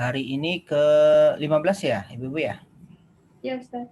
Hari ini ke-15 ya, Ibu-ibu ya? Ya, Ustaz.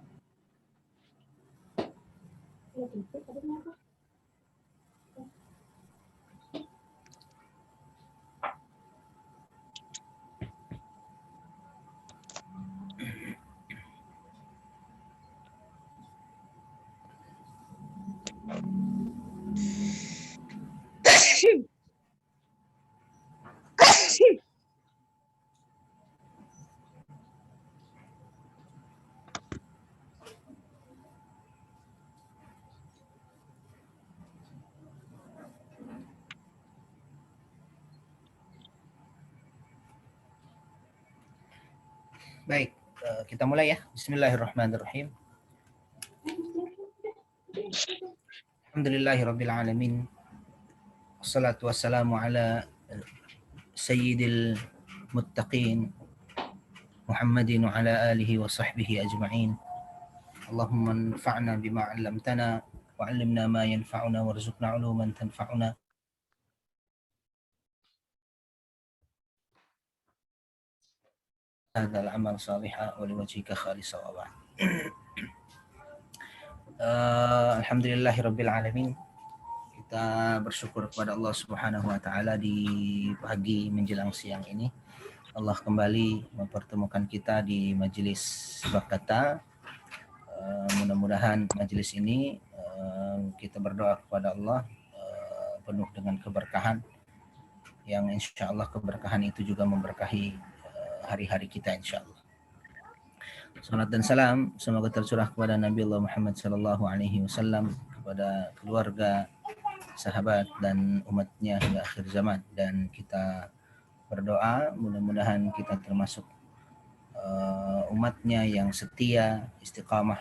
Baik, kita mulai ya. Bismillahirrahmanirrahim. Alhamdulillahirabbil alamin. Wassalatu wassalamu ala sayyidil muttaqin Muhammadin wa ala alihi wa sahbihi ajma'in. Allahumma anfa'na bima 'allamtana wa 'allimna ma yanfa'una warzuqna 'uluman tanfa'una. Hadzal 'amal salihah wa liwajhika khalisah wa ba'd. Alhamdulillahirabbil alamin. Kita bersyukur kepada Allah Subhanahu wa taala di pagi menjelang siang ini. Allah kembali mempertemukan kita di majelis bab kata. Mudah-mudahan majelis ini kita berdoa kepada Allah penuh dengan keberkahan, yang insya Allah keberkahan itu juga memberkahi hari-hari kita insya Allah. Salat dan salam semoga tercurah kepada Nabi Allah Muhammad SAW, kepada keluarga, sahabat dan umatnya hingga akhir zaman, dan kita berdoa mudah-mudahan kita termasuk umatnya yang setia, istiqamah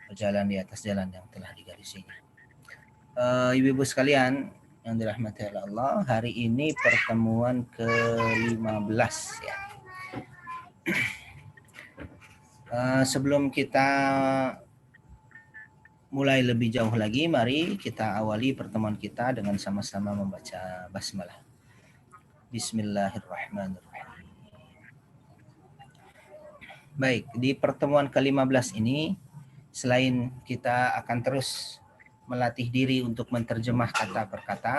berjalan di atas jalan yang telah digarisinya. Ibu-ibu sekalian yang dirahmati oleh Allah, hari ini pertemuan ke-15 ya. Sebelum kita mulai lebih jauh lagi, mari kita awali pertemuan kita dengan sama-sama membaca basmalah. Bismillahirrahmanirrahim. Baik, di pertemuan ke-15 ini, selain kita akan terus melatih diri untuk menerjemah kata per kata,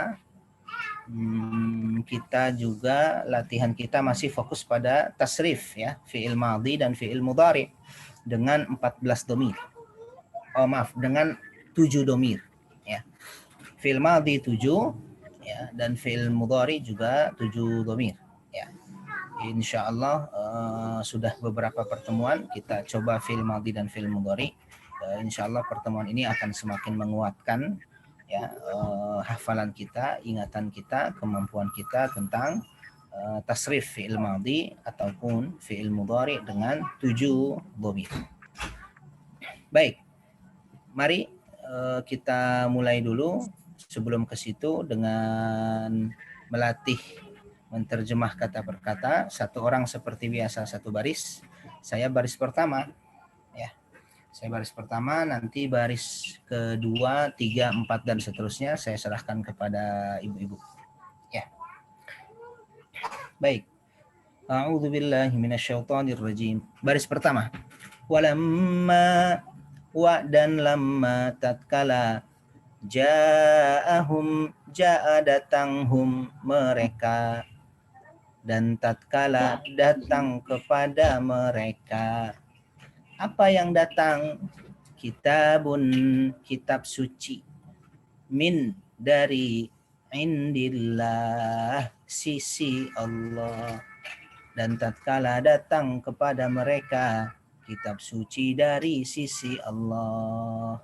kita juga latihan kita masih fokus pada tasrif ya, fi'il madhi dan fi'il mudhari dengan 14 domir. Dengan 7 domir ya. Fi'il madhi 7 ya, dan fi'il mudhari juga 7 domir ya. Insyaallah sudah beberapa pertemuan kita coba fi'il madhi dan fi'il mudhari. Insyaallah pertemuan ini akan semakin menguatkan ya hafalan kita, ingatan kita, kemampuan kita tentang tasrif fi'il madhi ataupun fi'il mudhari dengan 7 dhamir. Baik, mari kita mulai dulu. Sebelum ke situ dengan melatih menterjemah kata per kata, satu orang seperti biasa satu baris. Saya baris pertama ya. Saya baris pertama, nanti baris kedua, 3, 4 dan seterusnya saya serahkan kepada ibu-ibu. Ya. Baik. A'udzubillahi minasyaitonirrajim. Baris pertama. Walamma, wa dan lamma tatkala, ja'ahum, ja'a datanghum mereka, dan tatkala datang kepada mereka. Apa yang datang? Kitabun, kitab suci, min, dari, indillah, sisi Allah. Dan tatkala datang kepada mereka kitab suci dari sisi Allah.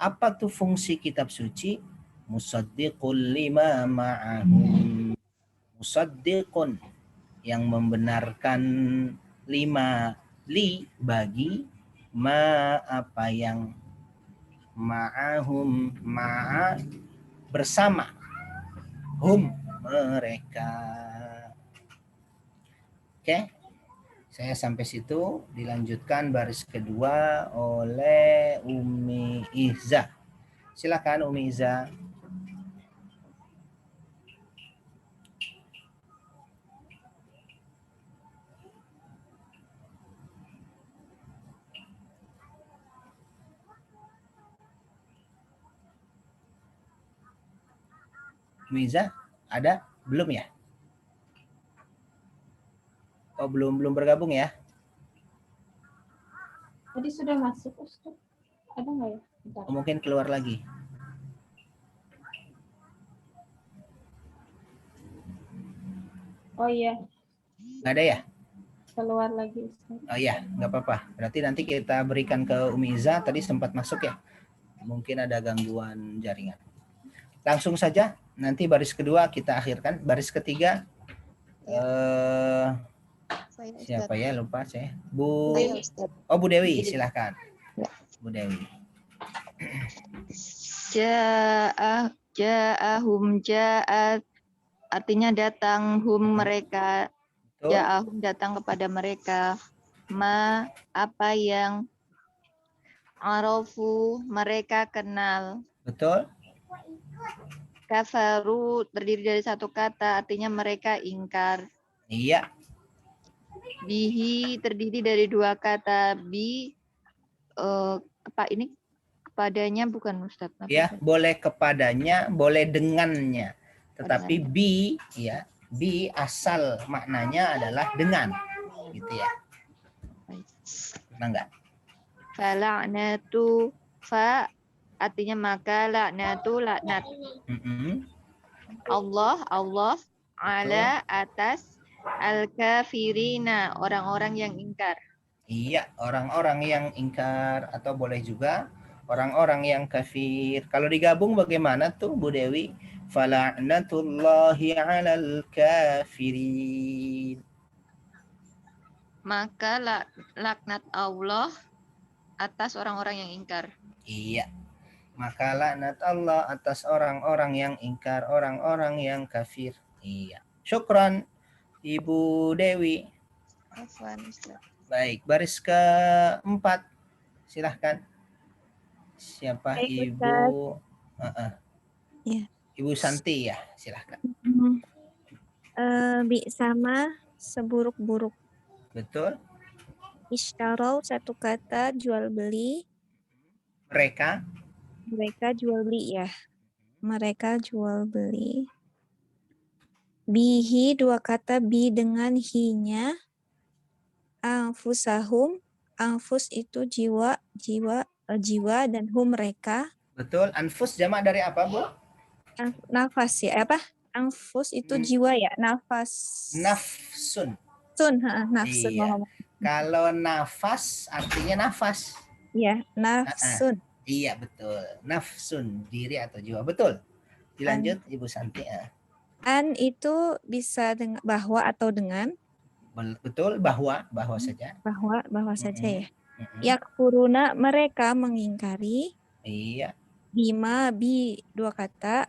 Apa tuh fungsi kitab suci? Musaddiqul lima ma'ahum. Musaddiqun, yang membenarkan, lima, li, bagi, ma, apa yang, ma'ahum, ma'a, bersama, hum, mereka. Oke, saya sampai situ. Dilanjutkan baris kedua oleh Umi Ihza. Silakan Umi Ihza. Miza, ada? Belum ya? Oh, belum bergabung ya? Tadi sudah masuk, Ustaz. Ada nggak ya? Bentar. Oh, mungkin keluar lagi. Oh iya, Nggak ada ya? keluar lagi, Ustaz. Oh iya, nggak apa-apa. Berarti nanti kita berikan ke Umi Iza, tadi sempat masuk ya? Mungkin ada gangguan jaringan. Langsung saja, nanti baris kedua kita akhirkan. Baris ketiga, Ya. eh, Saya Ustaz. siapa ya? Lupa saya. Bu, Saya Ustaz. oh Bu Dewi, silahkan. Ya. Bu Dewi. Ja'ahum ja'at artinya datang mereka. Betul? Ja'ahum datang kepada mereka. Ma apa yang arafu mereka kenal. Betul? Kafaru terdiri dari satu kata artinya mereka ingkar. Iya. Bihi terdiri dari dua kata. Ini kepadanya bukan Ustaz. Ya, boleh kepadanya, boleh dengannya. Tetapi bi ya, bi asal maknanya adalah dengan. Gitu ya. Pernah enggak? Fala'natu fa artinya maka laknatu laknat. Allah ala atas al-kafirina orang-orang yang ingkar. Iya, orang-orang yang ingkar atau boleh juga orang-orang yang kafir. Kalau digabung bagaimana tuh Bu Dewi? Fala'natullahi 'alal kafirin. Maka laknat Allah atas orang-orang yang ingkar. Iya. Maka laknat Allah atas orang-orang yang ingkar, orang-orang yang kafir. Iya. Syukran Ibu Dewi. Afwan, Ustaz. Baik, baris keempat. Silahkan. Siapa? Baik, Ibu? Ya. Ibu Santi ya, silahkan. Bi sama seburuk-buruk. Betul. Ishtarau satu kata jual beli. Mereka jual beli ya. Mereka jual beli. Bihi dua kata bi dengan hi-nya. Anfusahum. Anfus itu jiwa dan hum mereka. Betul. Anfus jamak dari apa, Bu? Nafas ya, apa? Anfus itu jiwa ya, nafas. Nafsun. Nafsun. Iya. Kalau nafas artinya nafas. Iya, nafsun. Iya, betul. Nafsun, diri atau jiwa. Betul. Dilanjut Ibu Santi. An itu bisa dengan bahwa atau dengan. Betul, bahwa saja. Bahwa saja ya. Yakfuruna mereka mengingkari. Iya. Bima bi dua kata.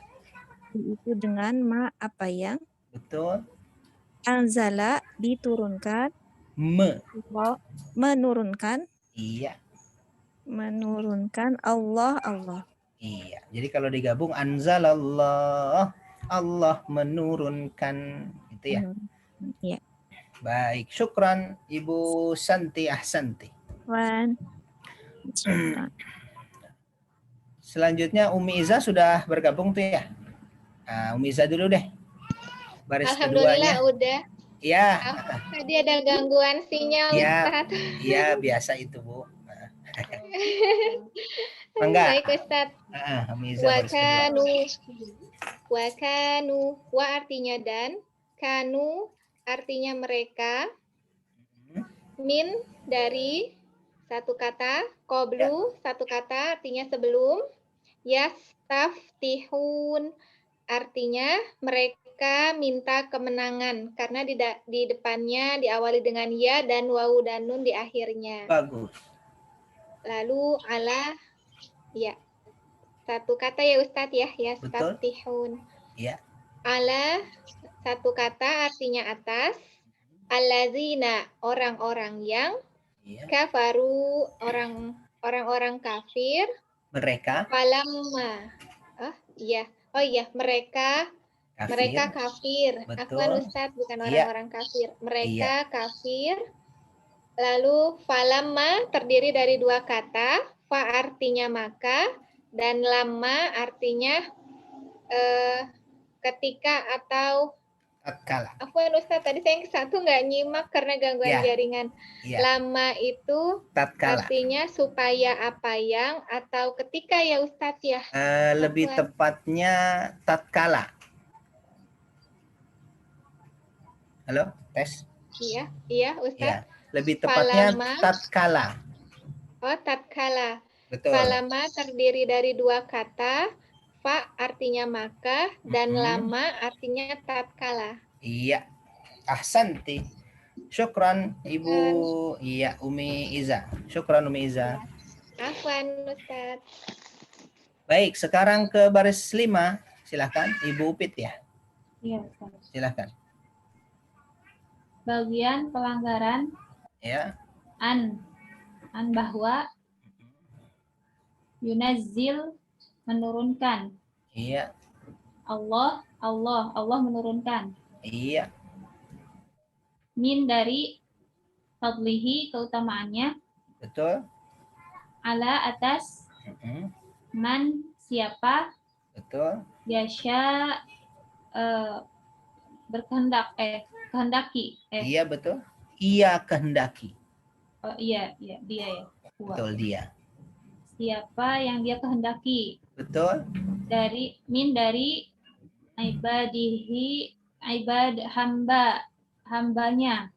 Itu dengan ma apa yang. Betul. Anzala diturunkan. Menurunkan. Iya. Menurunkan Allah. Iya. Jadi kalau digabung anzalallah, Allah menurunkan, gitu ya. Iya. Baik, syukran Ibu Santi Ahsanti. Selanjutnya Umi Iza sudah bergabung tuh ya. Umi Iza dulu deh. Baris Alhamdulillah keduanya. udah. Iya. Tadi ada gangguan sinyal, Ustaz. Iya, biasa itu, Bu. Enggak. Baik, Ustaz. Umi Iza baris kedua. Wakanu, wa artinya dan, kanu artinya mereka, min dari satu kata, qoblu satu kata artinya sebelum, yastaftihun artinya mereka minta kemenangan karena di depannya diawali dengan ya dan wawu dan nun di akhirnya. Bagus. Lalu ala ya. Satu kata ya Ustadz ya, yastaftihun. Iya. Ala satu kata artinya atas. Allazina orang-orang yang. Iya. Kafaru orang-orang kafir. Mereka. Falamma. Mereka kafir. Afwan Ustadz, bukan orang-orang kafir. Mereka kafir. Lalu falamma terdiri dari dua kata. Fa artinya maka dan lama artinya ketika atau tatkala. Afwan Ustaz, tadi saya yang satu nggak nyimak karena gangguan Ya. jaringan. Ya, Lama itu tatkala. artinya supaya apa yang atau ketika ya Ustaz ya? Lebih Afwan. tepatnya tatkala. Halo, tes. Iya Ustaz. Ya, lebih tepatnya Falama. tatkala. Oh, tatkala. Betul. Falama terdiri dari dua kata. Fa artinya maka dan lama artinya tatkala. Iya. Ahsanti. Syukran Ibu. Iya, Umi Iza. Syukran Umi Iza. Afwan Ustaz. Baik, sekarang ke baris 5. Silahkan Ibu Upit ya. Iya, Ustaz. Silahkan. Bagian pelanggaran Ya. an bahwa yunazzil menurunkan. Iya. Allah menurunkan. Iya. Min dari fadlihi keutamaannya, Betul. ala atas man siapa Betul. yasha kehendaki. Iya, betul. Ia kehendaki. Oh, iya dia ya. Huwa. Betul, dia. Siapa yang dia kehendaki Betul. dari hambanya.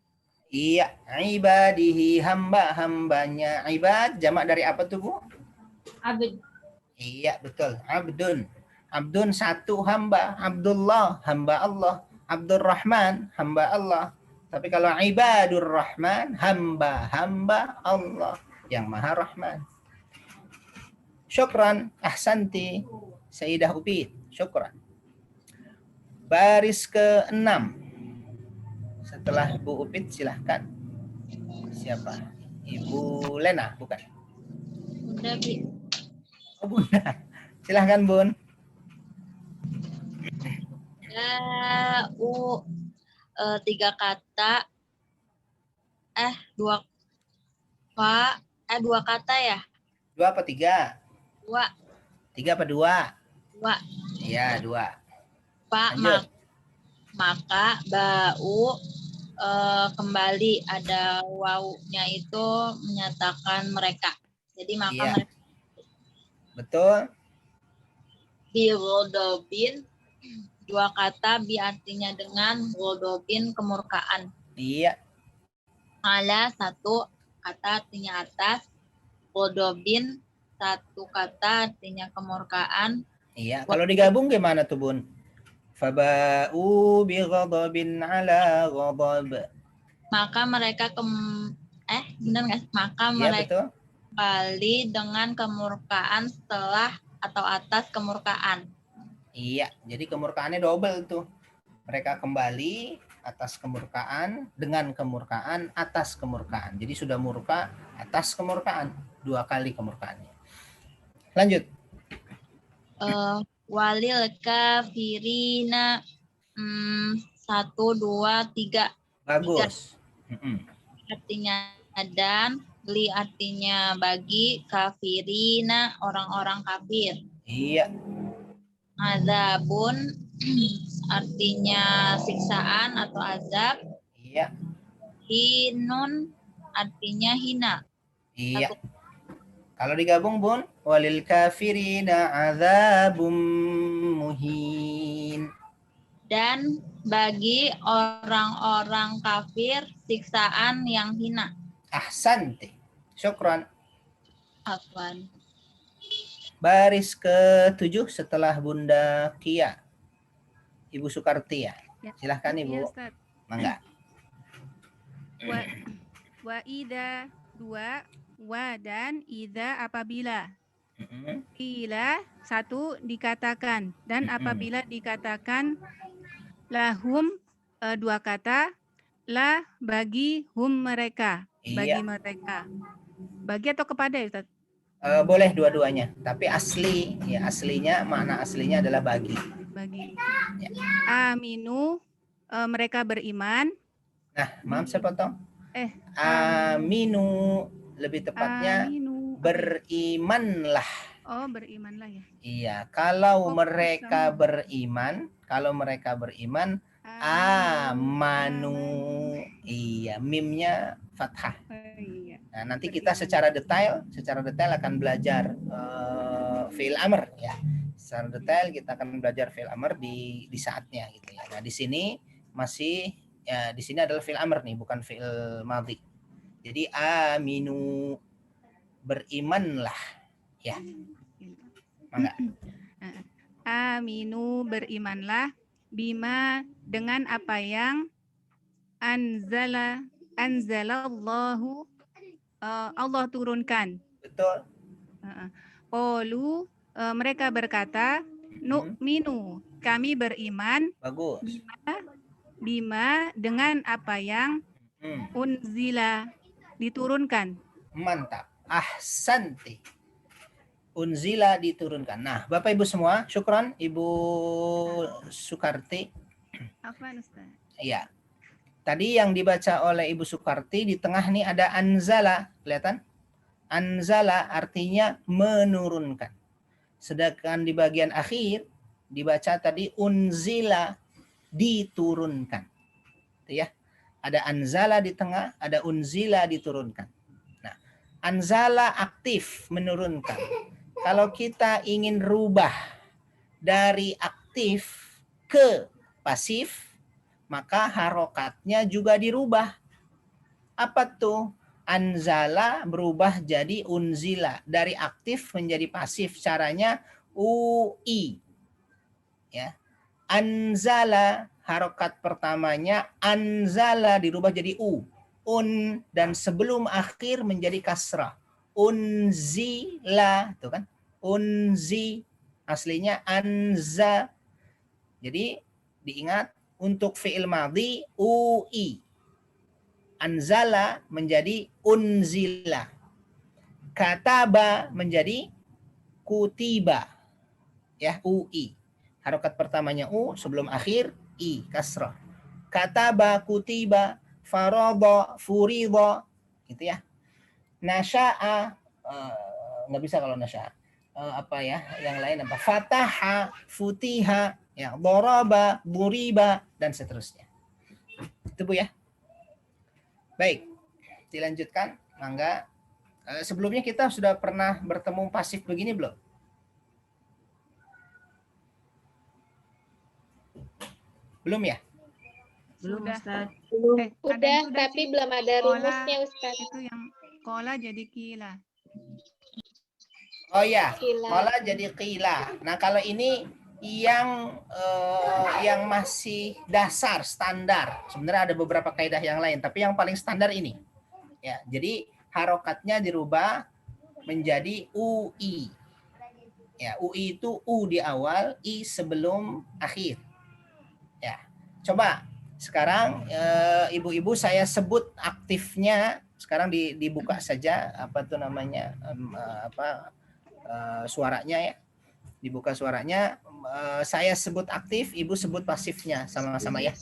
Iya, ibadihi hamba-hambanya. Ibad jamak dari apa tuh, Bu? Abd. Iya, betul. Abdun. Abdun satu hamba. Abdullah, hamba Allah. Abdurrahman, hamba Allah. Tapi kalau ibadur rahman, hamba-hamba Allah yang maha rahman. Syukran, ahsanti. Sayyidah Upit, syukran. Baris ke-6. Setelah Bu Upit, silahkan. Siapa? Ibu Lena, bukan? Bunda Bi. Oh, Bunda. Silahkan, Bun. Tiga kata. Dua kata ya? Dua apa tiga? Dua. Tiga apa dua? Dua. Iya, dua. Pak, Lanjut. maka bau kembali, ada wawunya itu menyatakan mereka. Jadi maka Iya. mereka Betul. birodobin, dua kata bi artinya dengan, rodobin kemurkaan. Iya. Ala satu kata artinya atas, rodobin satu kata artinya kemurkaan. Iya. Kalau digabung gimana tuh, Bun? Faba'u bi ghadabin ala ghadab. Maka mereka benar nggak? Maka Iya, mereka betul. kembali dengan kemurkaan setelah atau atas kemurkaan. Iya. Jadi kemurkaannya double tuh. Mereka kembali atas kemurkaan, dengan kemurkaan, atas kemurkaan. Jadi sudah murka, atas kemurkaan. Dua kali kemurkaannya. Lanjut. Walil kafirina 1, 2, 3. Bagus. Artinya dan, li artinya bagi, kafirina orang-orang kafir. Iya. Azabun artinya siksaan atau azab. Iya. Hinun artinya hina. Iya. Kalau digabung, Bun, walil kafirina azabum muhin. Dan bagi orang-orang kafir siksaan yang hina. Ahsanti. Syukran. Afwan. Baris ke-7 setelah Bunda Kia. Ibu Sukarti ya. Silahkan Ibu. Iya, Ustaz. Mangga. Wa ida dua, wa dan ida apabila. Ila satu dikatakan, dan apabila dikatakan lahum dua kata, la bagi hum mereka, bagi Iya. mereka. Bagi atau kepada ya Ustaz? Boleh dua-duanya, tapi aslinya makna aslinya adalah bagi. Bagi. Ya. Aminu mereka beriman. Nah, maaf saya potong. Aminu lebih tepatnya Aminu berimanlah. Oh, berimanlah ya. Iya, kalau Oh, mereka sama. beriman, amanu. Iya, mimnya fathah. Oh, iya. Nah, nanti kita Beriman. secara detail akan belajar fi'il amr ya. Secara detail kita akan belajar fi'il amr di saatnya gitu ya. Nah, di sini masih ya di sini adalah fi'il amr nih, bukan fi'il madhi. Jadi aminu, berimanlah ya. Mangga. Aminu, berimanlah, bima, dengan apa yang anzalallahu, Allah turunkan. Betul. Qalu, mereka berkata, nu'minu, kami beriman, Bagus. bima, dengan apa yang unzila, diturunkan. Mantap. Ahsanti. Unzila, diturunkan. Nah, Bapak Ibu semua, syukran Ibu Sukarti. Apa, Ustaz? Iya. Tadi yang dibaca oleh Ibu Sukarti di tengah nih ada anzala, kelihatan? Anzala artinya menurunkan. Sedangkan di bagian akhir dibaca tadi unzila, diturunkan. Itu ya. Ada anzala di tengah, ada unzila, diturunkan. Nah, anzala aktif, menurunkan. Kalau kita ingin rubah dari aktif ke pasif, maka harokatnya juga dirubah. Apa tuh? Anzala berubah jadi unzila. Dari aktif menjadi pasif. Caranya UI. Ya. Anzala, harokat pertamanya anzala dirubah jadi U. Dan sebelum akhir menjadi kasrah. Unzila, tuh kan? Unzi, aslinya anza. Jadi diingat, untuk fi'il madhi UI. Anzala menjadi unzila. Kataba menjadi kutiba. Ya, UI. Harokat pertamanya U, sebelum akhir I, kasrah. Kataba, kutiba, farada, furida, gitu ya. Nasya'a, nggak bisa kalau nasya'a. Apa ya, yang lain apa? Fataha, futiha, ya, doraba, buriba, dan seterusnya. Itu Bu ya. Baik, dilanjutkan. Mangga. Sebelumnya kita sudah pernah bertemu pasif begini belum? Belum ya? Belum, Ustaz. Udah, tapi belum ada rumusnya, Ustaz. Itu yang kola jadi kila. Oh ya, kola jadi kila. Nah, kalau ini yang masih dasar, standar. Sebenarnya ada beberapa kaidah yang lain, tapi yang paling standar ini. Ya, jadi harokatnya dirubah menjadi UI. Ya, UI itu U di awal, I sebelum akhir. Ya, coba sekarang ibu-ibu saya sebut aktifnya. Sekarang dibuka saja apa tuh namanya suaranya ya. Dibuka suaranya. Saya sebut aktif, ibu sebut pasifnya sama-sama ya.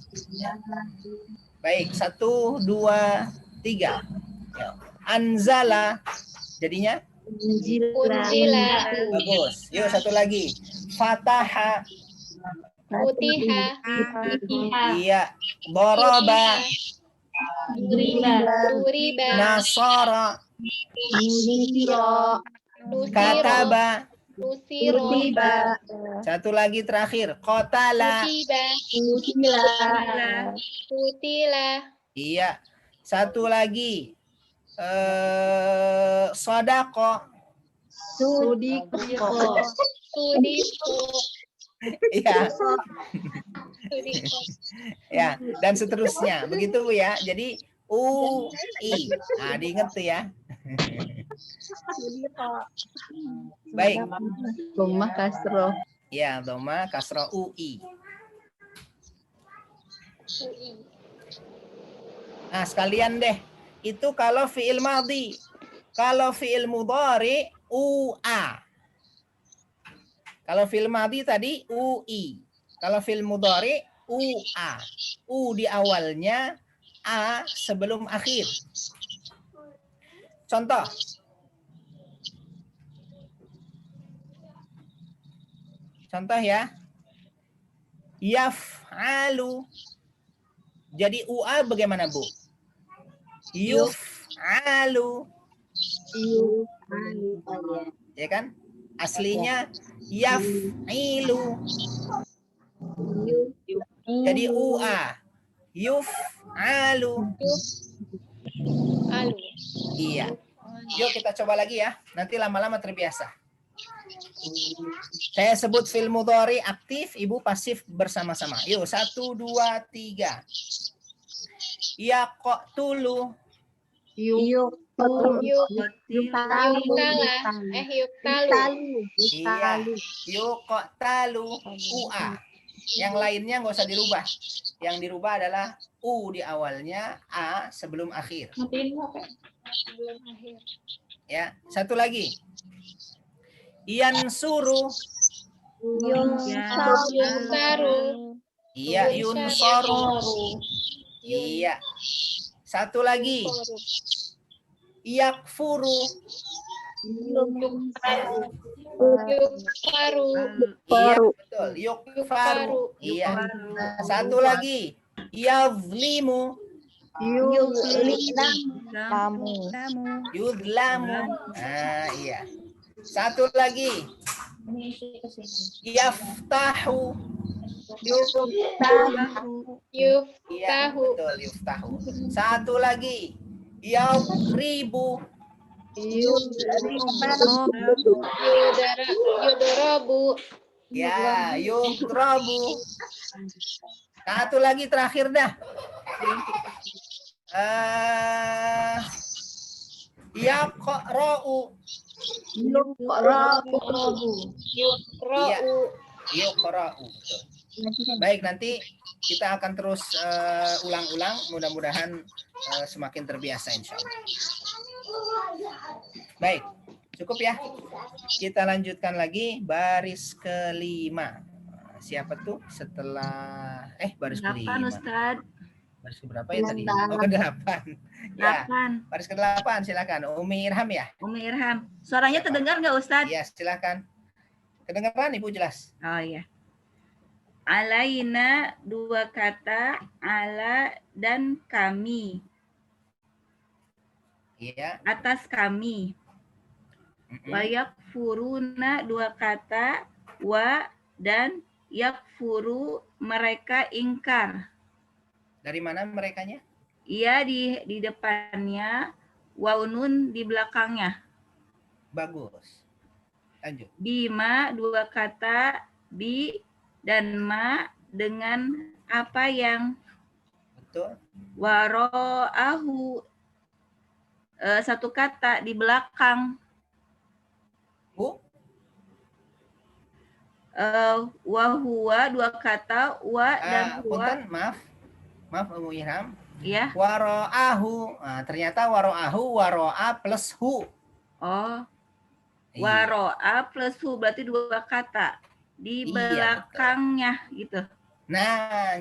Baik, 1, 2, 3. Ya. Anzala jadinya Unzila. Bagus. Yuk satu lagi. Fataha. Futiha. Iya. Doroba. Duriba. Nasara. Nusiro. Kataba. Nusiro. Satu lagi terakhir. Qatala. Kutila. Iya. Satu lagi. Sodako. Sudiko. Iya. Ya, dan seterusnya. Begitu Bu ya. Jadi UI. Nah, diingat tuh ya. Baik. Dhamma kasroh. Ya, dhamma kasroh UI. Nah, sekalian deh. Itu kalau fi'il madhi. Kalau fi'il mudhari UA. Kalau fi'il madhi tadi UI. Kalau fi'il mudhari UA. U di awalnya, A sebelum akhir. Contoh. Contoh ya. Yaf'alu. Jadi UA bagaimana, Bu? Yuf'alu. Ya kan? Aslinya yaf'ilu. Jadi UA. Yuf'alu. Alu. Iya. Yuk kita coba lagi ya. Nanti lama-lama terbiasa. Saya sebut fi'il mudhari aktif, Ibu pasif bersama-sama. Yuk, 1, 2, 3. Yaqtulu. Yuktala. Yuktalu. Iya. Yuqtalu. UA. Yang lainnya nggak usah dirubah. Yang dirubah adalah U di awalnya, A sebelum akhir. Sebelum akhir. Ya, satu lagi. Yansuru. Yunsaru. Iya, yunsaru. Iya. Satu lagi. Yakfuru. Yukfaru. Iya, betul. Yukfaru. Iya. Satu lagi. Yazlimu. Yudlamu. Ah, iya. Satu lagi. Yaftahu. Iya, Yuftahu. betul. Yuftahu. Satu lagi. Yadribu. Yudorobu. Ya, yudrabu. Satu lagi terakhir dah. Yaqra'u. Iya, yuqra'u. Betul. Baik, nanti kita akan terus ulang-ulang. Mudah-mudahan semakin terbiasa insya Allah. Baik, cukup ya. Kita lanjutkan lagi baris kelima. Siapa tuh setelah baris kelima? Ustaz. Baris keberapa ya tadi? Oh, ke-8. Ya, 8. baris ke-8 silakan. Umi Irham ya? Umi Irham. Suaranya terdengar nggak Ustaz? Iya, silakan. Kedengaran Ibu jelas? Oh iya. Alaina 2 kata ala dan kami. Iya. Atas kami. Wa yakfuruna 2 kata wa dan yakfuru mereka ingkar. Dari mana merekanya? Iya di depannya, waunun di belakangnya. Bagus. Lanjut. Bima 2 kata bi dan ma dengan apa yang. Betul. Waro'ahu 1 kata di belakang. Bu? Wahuwa 2 kata wa dan huwa. Punten, maaf Umu Irham. Ya. Waro'ahu. Nah, ternyata waro'ahu waro'a plus hu. Oh. Iya. Waro'a plus hu berarti 2 kata di belakangnya gitu. Nah,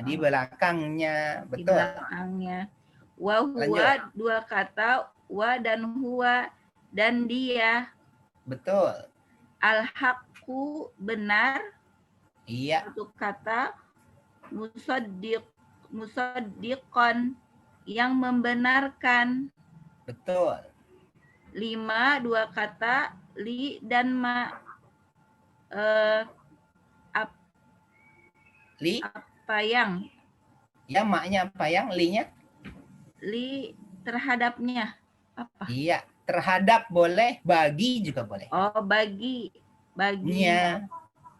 di belakangnya, betul. Di belakangnya. Wa huwa 2 kata wa dan huwa dan dia. Betul. Al-haqqu benar. Iya. 1 kata musaddiqon yang membenarkan. Betul. 5 2 kata li dan ma. Li? Apa yang? Ya, maknya apa yang? Li-nya? Li terhadapnya. Apa? Iya, terhadap boleh, bagi juga boleh. Oh, baginya.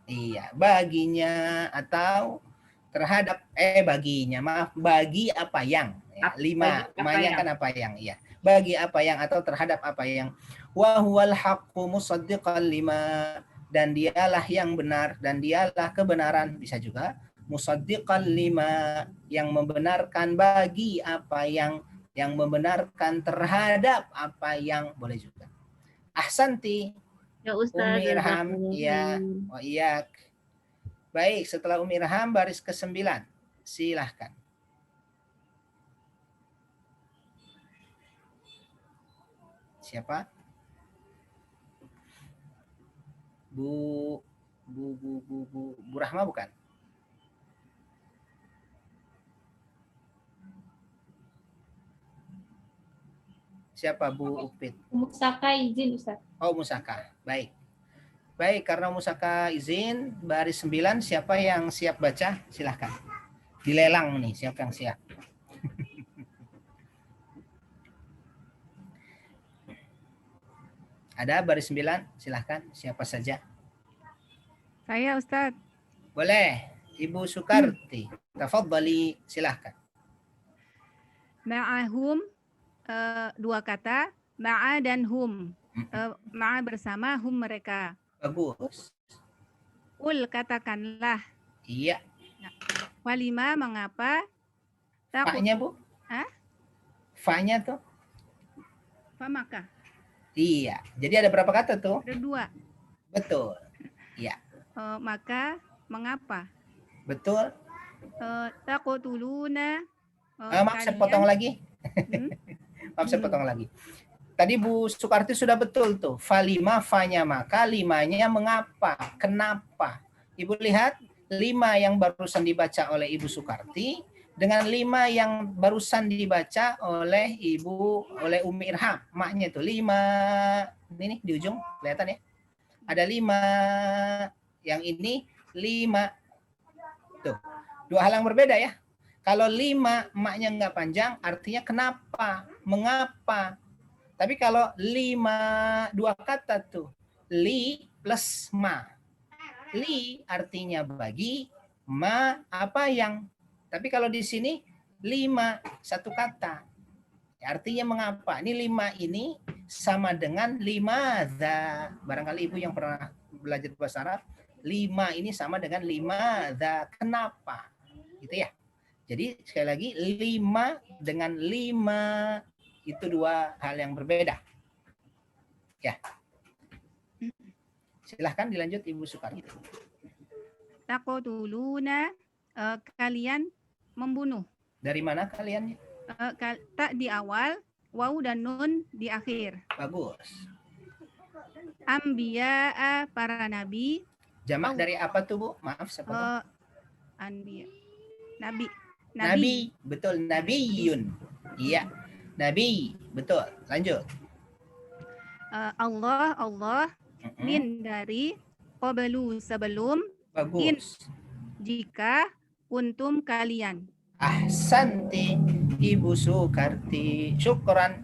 Iya, baginya atau terhadap baginya. Maaf, bagi apa yang. Ya, 5, maknya kan apa yang, iya. Bagi apa yang atau terhadap apa yang. Wa huwal haqqu musaddiqan lima, dan dialah yang benar dan dialah kebenaran, bisa juga musaddiqan lima, yang membenarkan bagi apa yang membenarkan terhadap apa yang, boleh juga. Ahsanti. Ya Ustaz. Umi Irham, ya, wa iyak. Baik, setelah Umi Irham baris ke-9. Silahkan. Siapa? Bu Bu Rahma bukan? Siapa Bu Upit? Musaka izin Ustaz. Oh, Musaka. Baik. Baik, karena Musaka izin, baris 9 siapa yang siap baca? Silahkan. Dilelang nih, siapa yang siap? Ada baris 9, silahkan. Siapa saja? Saya Ustadz. Boleh. Ibu Sukarti. Tafadhali, silahkan. Ma'ahum, dua kata, ma'a dan hum. Ma'a bersama, hum mereka. Bagus. Ul katakanlah. Iya. Walima mengapa? Fa-nya, Bu? Hah? Fa-nya tuh? Fa maka. Iya. Jadi ada berapa kata tuh? Ada dua. Betul. Iya. Maka mengapa? Betul. Taqtuluna. Maaf, saya potong lagi. Hmm? Maaf, saya potong lagi. Tadi Bu Sukarti sudah betul tuh. Falima, fa-nya maka, limanya mengapa, kenapa. Ibu lihat, 5 yang barusan dibaca oleh Ibu Sukarti dengan 5 yang barusan dibaca oleh Umi Irham. Maknya itu 5. Ini nih, di ujung, kelihatan ya. Ada 5. Yang ini 5. Tuh, 2 hal yang berbeda ya. Kalau 5 emaknya nggak panjang, artinya kenapa, mengapa. Tapi kalau 5 2 kata tuh, li plus ma. Li artinya bagi, ma apa yang. Tapi kalau di sini 5 1 kata. Artinya mengapa. Ini 5 ini sama dengan limadza. Barangkali Ibu yang pernah belajar bahasa Arab, 5 ini sama dengan limadza. Kenapa? Gitu ya. Jadi sekali lagi 5 dengan 5 itu 2 hal yang berbeda. Ya. Silahkan dilanjut Ibu Sukarti. Taqtuluna, kalian membunuh. Dari mana kalian? Tak di awal, waw dan nun di akhir. Bagus. Anbiya, para nabi. Jamak dari apa tuh Bu? Maaf saya potong. Anbiya. Nabi. Nabi, betul. Nabiyun. Iya. Nabi, betul. Lanjut. Allah min dari qablu sebelum Bagus. jika kuntum kalian. Ahsanti Ibu Sukarti. Syukran.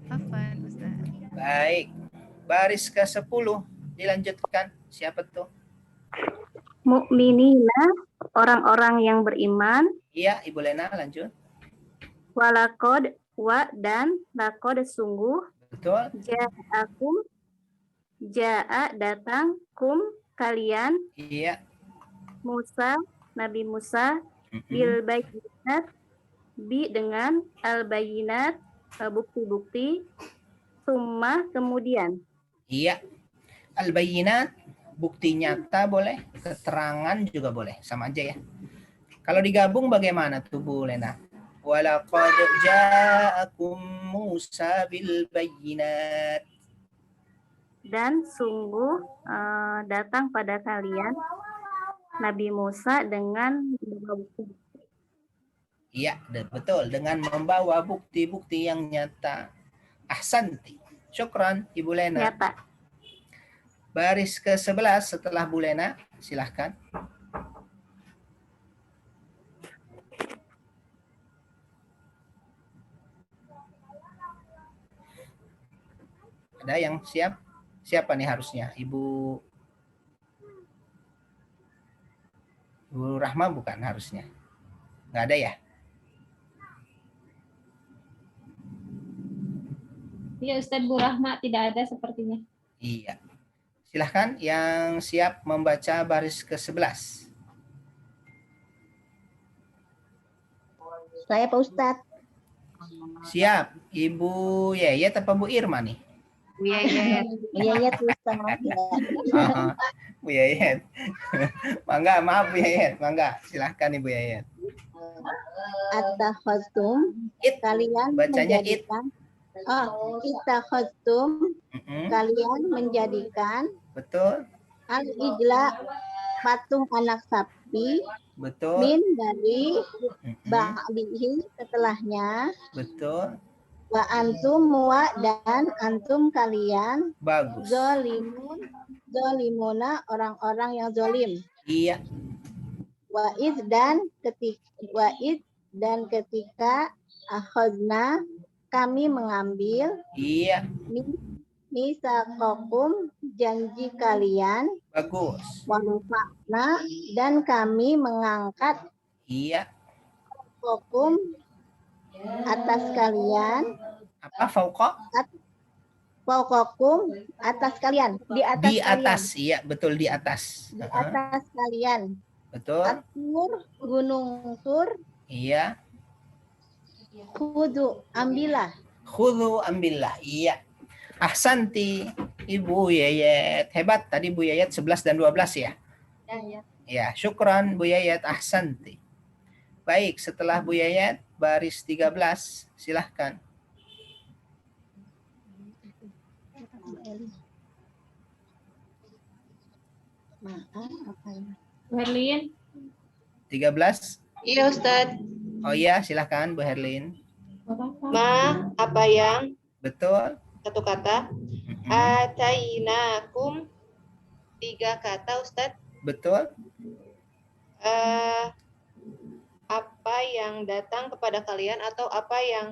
Afwan Ustaz. Baik. Baris ke-10 dilanjutkan. Siapa tuh? Mukminina, orang-orang yang beriman. Iya, Ibu Lena lanjut. Walakod, wa dan lakod sungguh. Betul. Ja'akum, ja'a datang, kum kalian. Iya. Musa, Nabi Musa, bil bayinat, bi dengan al bayinat, bukti-bukti, summa kemudian. Iya. Al-bayinat, bukti nyata boleh, keterangan juga boleh, sama aja ya. Kalau digabung bagaimana tuh Bu Lena? Walaqad ja'akum Musa bil bayinat. Dan sungguh datang pada kalian Nabi Musa dengan bukti. Iya, betul. Dengan membawa bukti-bukti yang nyata. Ahsanti. Syukran, Ibu Lena. Nyata. Baris ke-11 setelah Bu Lena, silahkan. Ada yang siap? Siapa nih harusnya? Ibu Rahma bukan harusnya? Nggak ada ya? Iya Ustadz, Bu Rahma tidak ada sepertinya. Iya. Silahkan yang siap membaca baris ke-11. Saya Pak Ustadz. Siap. Ibu Yayet apa Bu Irma nih? Bu Yayet. Iya, Ustadz. Bu Yayet. Mangga, maaf Bu Yayet. Mangga, silahkan Ibu Yayet. Attakhadtum, kalian Bacanya menjadikan. Ittakhadtum, kalian menjadikan. Betul. Al-ijla patung anak sapi. Betul. Min dari Mm-mm. ba'dihi setelahnya. Betul. Wa antum wa dan antum kalian. Bagus. Zolimuna orang-orang yang zolim. Iya. Wa'id dan ketika akhadna kami mengambil Iya. misaqakum janji kalian. Bagus. Wanufa'na dan kami mengangkat Iya. kokum atas kalian. Apa fauqa? Fauqakum atas kalian. Di atas Di kalian. atas. Iya, betul di atas. Di atas kalian. Betul. Atur gunung Tur. Iya. Kudu ambillah. Khudhu ambillah. Iya. Ahsanti. Ibu Yayat. Hebat tadi Bu Yayat 11 dan 12 ya. Ya, syukran Bu Yayat. Ahsanti. Baik, setelah Bu Yayat baris 13, silahkan. Maaf, apa ya? Herlin, 13. Iya Ustadz. Oh iya, silahkan Bu Herlin. Ma apa yang Betul. satu kata. Mm-mm. Atainakum 3 kata Ustadz. Betul. Apa yang datang kepada kalian atau apa yang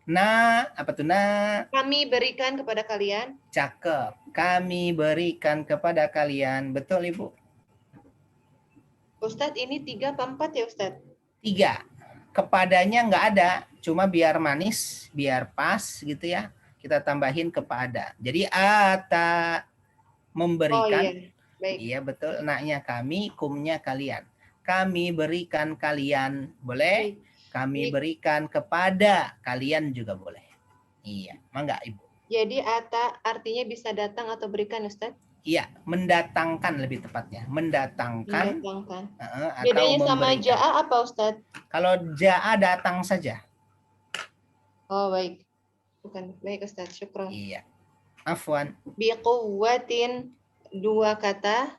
Nah, apa tuh nah? kami berikan kepada kalian? Cakep. Kami berikan kepada kalian. Betul, Ibu. Ustadz ini 3 apa 4 ya Ustadz? 3. Kepadanya nggak ada. Cuma biar manis, biar pas gitu ya. Kita tambahin kepada. Jadi ata memberikan. Oh iya, baik. Iya, betul. Naknya kami, kumnya kalian. Kami berikan kalian. Boleh? Baik. Kami Baik. berikan kepada kalian juga boleh. Iya, mangga Ibu. Jadi ata artinya bisa datang atau berikan Ustadz? Iya, mendatangkan lebih tepatnya. Mendatangkan Mendatangkan. atau Bedanya sama memberikan. ja'a apa Ustadz? Kalau ja'a datang saja. Oh baik. Bukan. Baik Ustadz, syukron. Iya. Afwan. Biquwwatin 2 kata.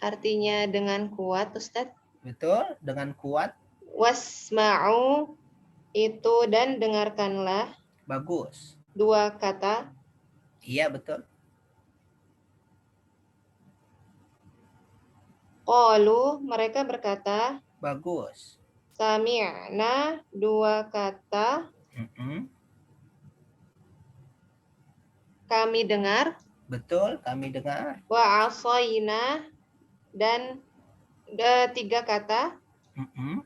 Artinya dengan kuat Ustadz. Betul, dengan kuat. Wasma'u itu dan dengarkanlah. Bagus. 2 kata. Iya, betul. Qalu mereka berkata. Bagus. Sami'na 2 kata. Mm-mm. Kami dengar. Betul, kami dengar. Wa asayna dan 3 kata. Mm-mm.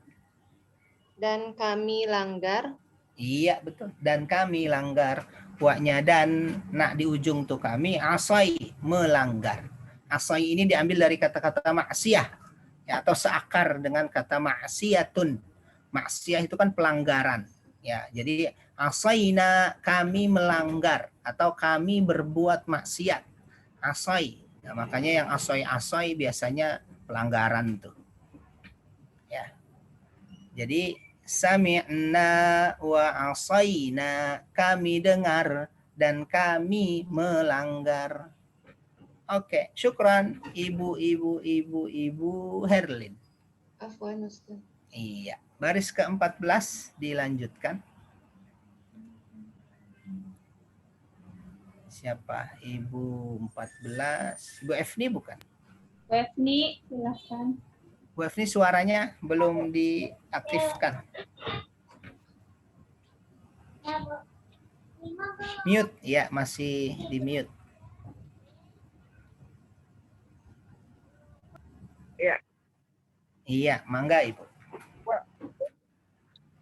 Dan kami langgar. Iya, betul. Dan kami langgar. Waknya dan nak di ujung tuh kami asai melanggar. Asai ini diambil dari kata-kata maksiyah ya, atau seakar dengan kata maksiyatun. Maksiyah itu kan pelanggaran ya. Jadi asaina kami melanggar atau kami berbuat maksiat. Asai. Nah, makanya yang asai biasanya pelanggaran tuh. Ya. Jadi sami'na wa asaina, kami dengar dan kami melanggar. Oke, syukran Ibu Herlin. Afwan Ustaz. Iya, baris ke-14 dilanjutkan. Siapa? Ibu 14. Ibu Efni bukan? Wefni, silahkan. Bu Efni suaranya belum diaktifkan. Mute, ya masih di mute. Ya. Iya, mangga Ibu.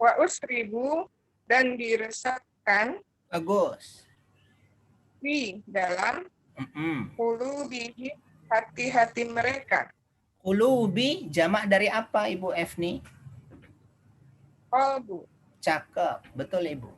Wa usribu dan diresapkan Bagus. di dalam qulubihi hati-hati mereka. Qulubi jamak dari apa Ibu Efni? Qalbu. Cakep, betul Ibu.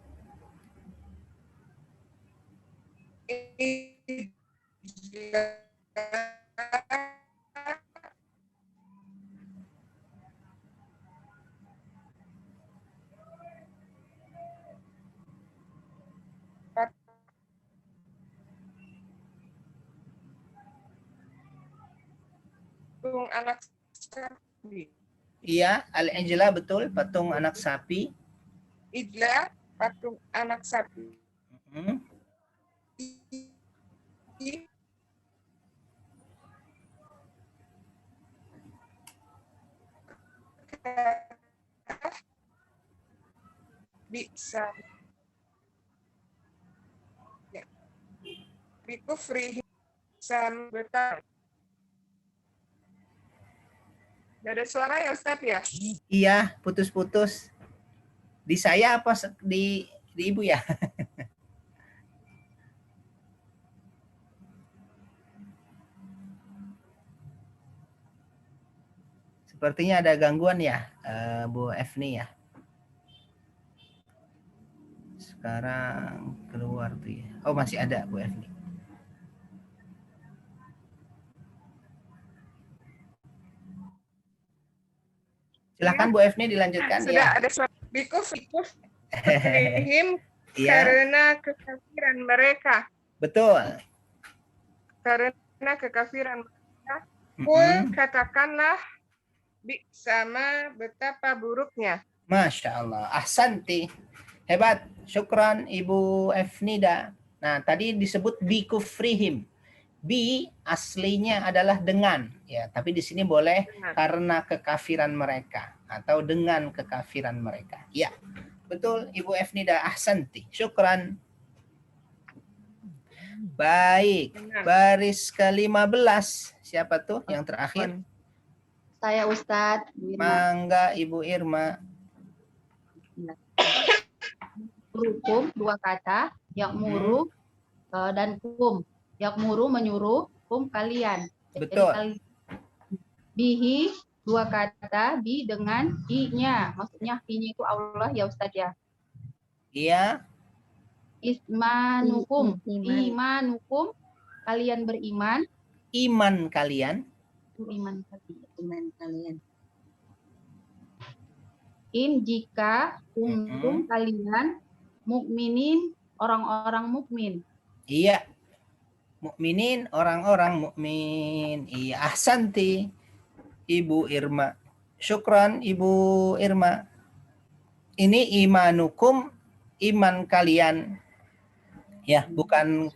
patung anak sapi. Iya, al-ijla betul, patung anak sapi. Ijla, patung anak sapi. Bisa ya. Bikufri sam betal. Gak ada suara ya Ustaz ya? Iya, putus-putus. Di saya apa di Ibu ya? Sepertinya ada gangguan ya, Bu Efni ya. Sekarang keluar tuh ya. Oh, masih ada Bu Efni. Silakan Bu Efni dilanjutkan. Sudah Ya. ada suara. Bikufrihim karena kekafiran mereka. Betul. Karena kekafiran mereka. Kul katakanlah sama betapa buruknya. Masya Allah. Ahsanti. Hebat. Syukran Ibu Efnida. Nah, tadi disebut bikufrihim. Bi aslinya adalah dengan, ya, tapi di sini boleh karena kekafiran mereka atau dengan kekafiran mereka. Ya, betul Ibu Efnida, ahsanti. Syukran. Baik, baris ke-15. Siapa tuh yang terakhir? Saya Ustadz. Mangga Ibu Irma. Hukum dua kata, yakmuru dan kum. Yakmuru menyuruh, kum kalian. Betul. Bihi dua kata, bi dengan i-nya. Maksudnya i-nya itu Allah ya Ustadz ya. Iya. Ismanukum, imanukum, kalian beriman. Iman kalian. Iman kalian. In jika kuntum kalian mukminin orang-orang mukmin. Iya. Mukminin orang-orang mukmin. Iya, ahsanti Ibu Irma. Syukran Ibu Irma. Ini imanukum, iman kalian. Ya, bukan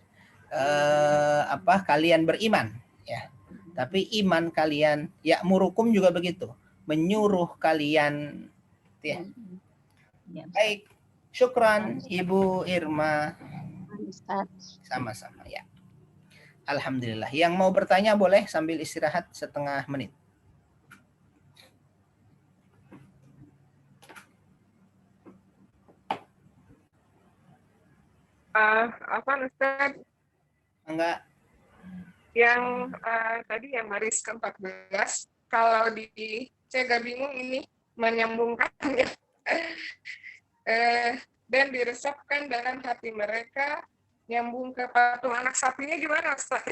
kalian beriman, ya. Tapi iman kalian, ya'murukum juga begitu, menyuruh kalian, ya. Baik, syukran Ibu Irma. Sama-sama ya. Alhamdulillah. Yang mau bertanya boleh sambil istirahat setengah menit. Apa Ustaz? Enggak. Yang tadi yang baris ke-14, kalau saya agak bingung ini menyambungkannya. Dan diresapkan dalam hati mereka, nyambung ke patung anak sapinya gimana Ustaz?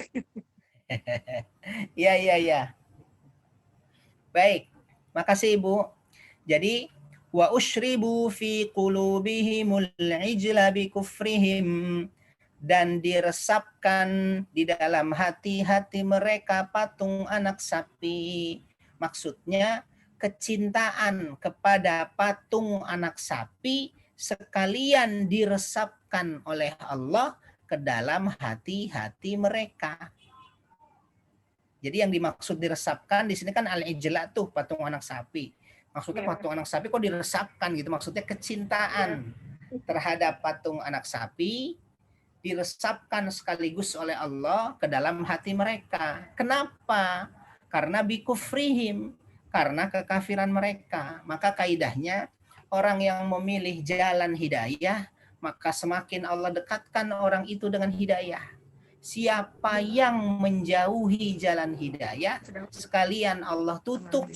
Iya. Baik, makasih Ibu. Jadi wa usyribu fi qulubihimul ijla bi kufrihim, dan diresapkan di dalam hati-hati mereka patung anak sapi. Maksudnya kecintaan kepada patung anak sapi sekalian diresapkan oleh Allah ke dalam hati-hati mereka. Jadi yang dimaksud diresapkan di sini kan al-ijla tuh, patung anak sapi. Maksudnya patung anak sapi kok diresapkan gitu, maksudnya kecintaan terhadap patung anak sapi diresapkan sekaligus oleh Allah ke dalam hati mereka. Kenapa? Karena bikufrihim, karena kekafiran mereka. Maka kaidahnya orang yang memilih jalan hidayah, maka semakin Allah dekatkan orang itu dengan hidayah. Siapa yang menjauhi jalan hidayah, sekalian Allah tutup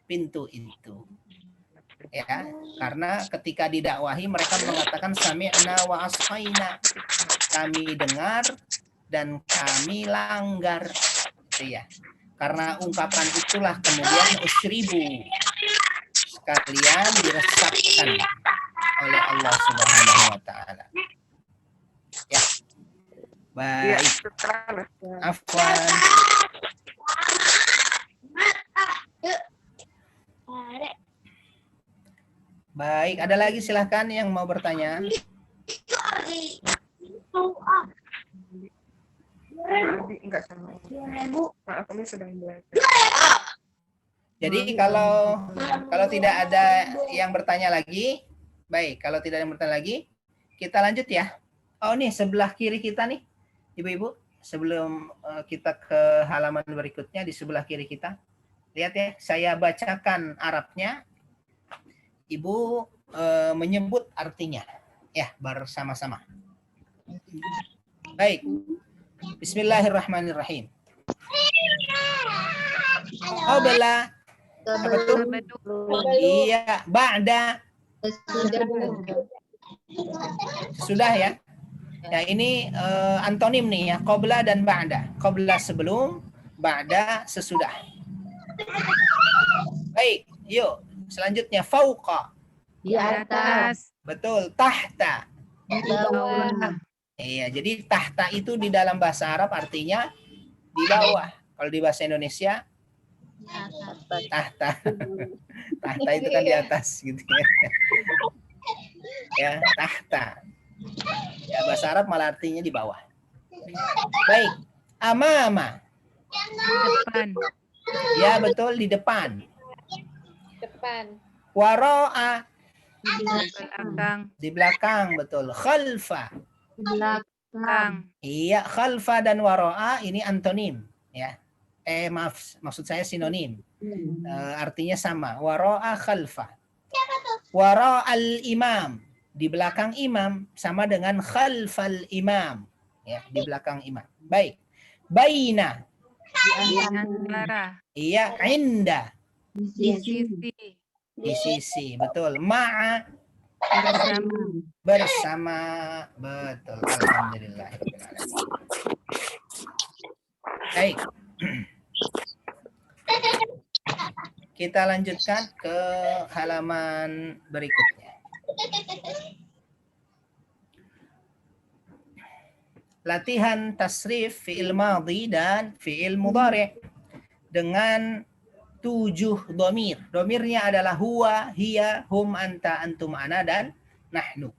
pintu itu. Ya, karena ketika didakwahi mereka mengatakan sami'na wa ashaina, kami dengar dan kami langgar. Ya. Karena ungkapan itulah kemudian usyribu, sekalian diresapkan oleh Allah Subhanahu wa taala. Ya. Baik. Afwan. Baik, ada lagi silahkan yang mau bertanya. Enggak sama. Maaf, kami sedang belajar. Jadi kalau tidak ada yang bertanya lagi, baik. Kalau tidak ada yang bertanya lagi, kita lanjut ya. Oh nih sebelah kiri kita nih, ibu-ibu. Sebelum kita ke halaman berikutnya, di sebelah kiri kita, lihat ya. Saya bacakan Arabnya, ibu menyebut artinya, ya bersama-sama. Baik. Bismillahirrahmanirrahim. Qabla. Apa tuh? Iya, ba'da. Sudah ya. Ya ini antonim nih ya, qabla dan ba'da. Qabla sebelum, ba'da sesudah. Baik, yuk. Selanjutnya fauqa. Di atas. Betul, tahta. Di bawah. Iya, jadi tahta itu di dalam bahasa Arab artinya di bawah. Kalau di bahasa Indonesia tahta. Tahta itu kan di atas gitu ya. Ya, tahta. Ya, bahasa Arab malah artinya di bawah. Baik. Amama. Depan. Ya, betul di depan. Depan. Wara'a. Belakang. Di belakang, betul. Khalfa. Belakang. Iya, khalfa dan wara'a ini antonim, ya. Maksud saya sinonim. Artinya sama. Wara'a khalfa. Wara'al imam. Di belakang imam sama dengan khalfal imam. Ya, di belakang imam. Baik. Baina. Di antara. Iya, inda. Di sisi. Di sisi, betul. Ma'a. Bersama. Betul. Alhamdulillah. Baik. Kita lanjutkan ke halaman berikutnya. Latihan tasrif fi'il madhi dan fi'il mudhari' dengan 7 domir. Domirnya adalah huwa, hiya, hum, anta, antum, ana, dan nahnu.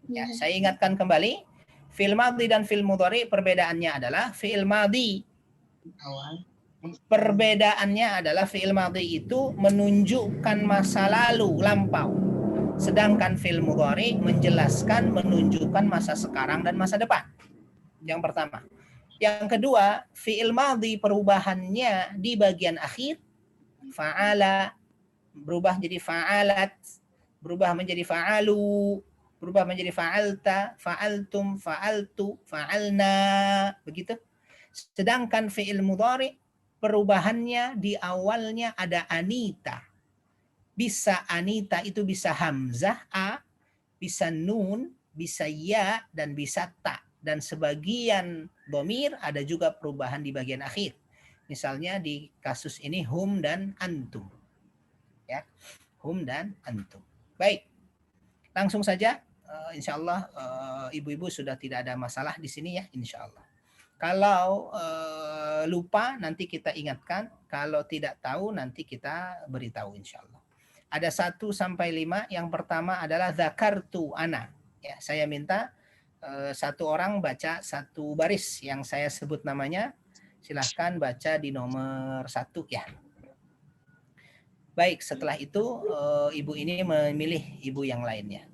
Ya, saya ingatkan kembali. Fi'il madhi dan fi'il mudhari' perbedaannya adalah fi'il madhi. Perbedaannya adalah fi'il madhi itu menunjukkan masa lalu, lampau. Sedangkan fi'il mudhari' menjelaskan, menunjukkan masa sekarang dan masa depan. Yang pertama. Yang kedua, fi'il madhi perubahannya di bagian akhir. Fa'ala, berubah jadi fa'alat, berubah menjadi fa'alu, berubah menjadi fa'alta, fa'altum, fa'altu, fa'alna. Begitu. Sedangkan fi'il mudhari' perubahannya di awalnya ada anita. Bisa anita itu bisa hamzah a, bisa nun, bisa ya, dan bisa ta. Dan sebagian domir ada juga perubahan di bagian akhir. Misalnya di kasus ini hum dan antum. Ya, hum dan antum. Baik, langsung saja. Insya Allah ibu-ibu sudah tidak ada masalah di sini ya, insya Allah. Kalau lupa nanti kita ingatkan, kalau tidak tahu nanti kita beritahu insya Allah. Ada 1 sampai 5. Yang pertama adalah zakartu ana. Ya, saya minta satu orang baca satu baris yang saya sebut namanya. Silahkan baca di nomor 1 ya. Baik, setelah itu ibu ini memilih ibu yang lainnya.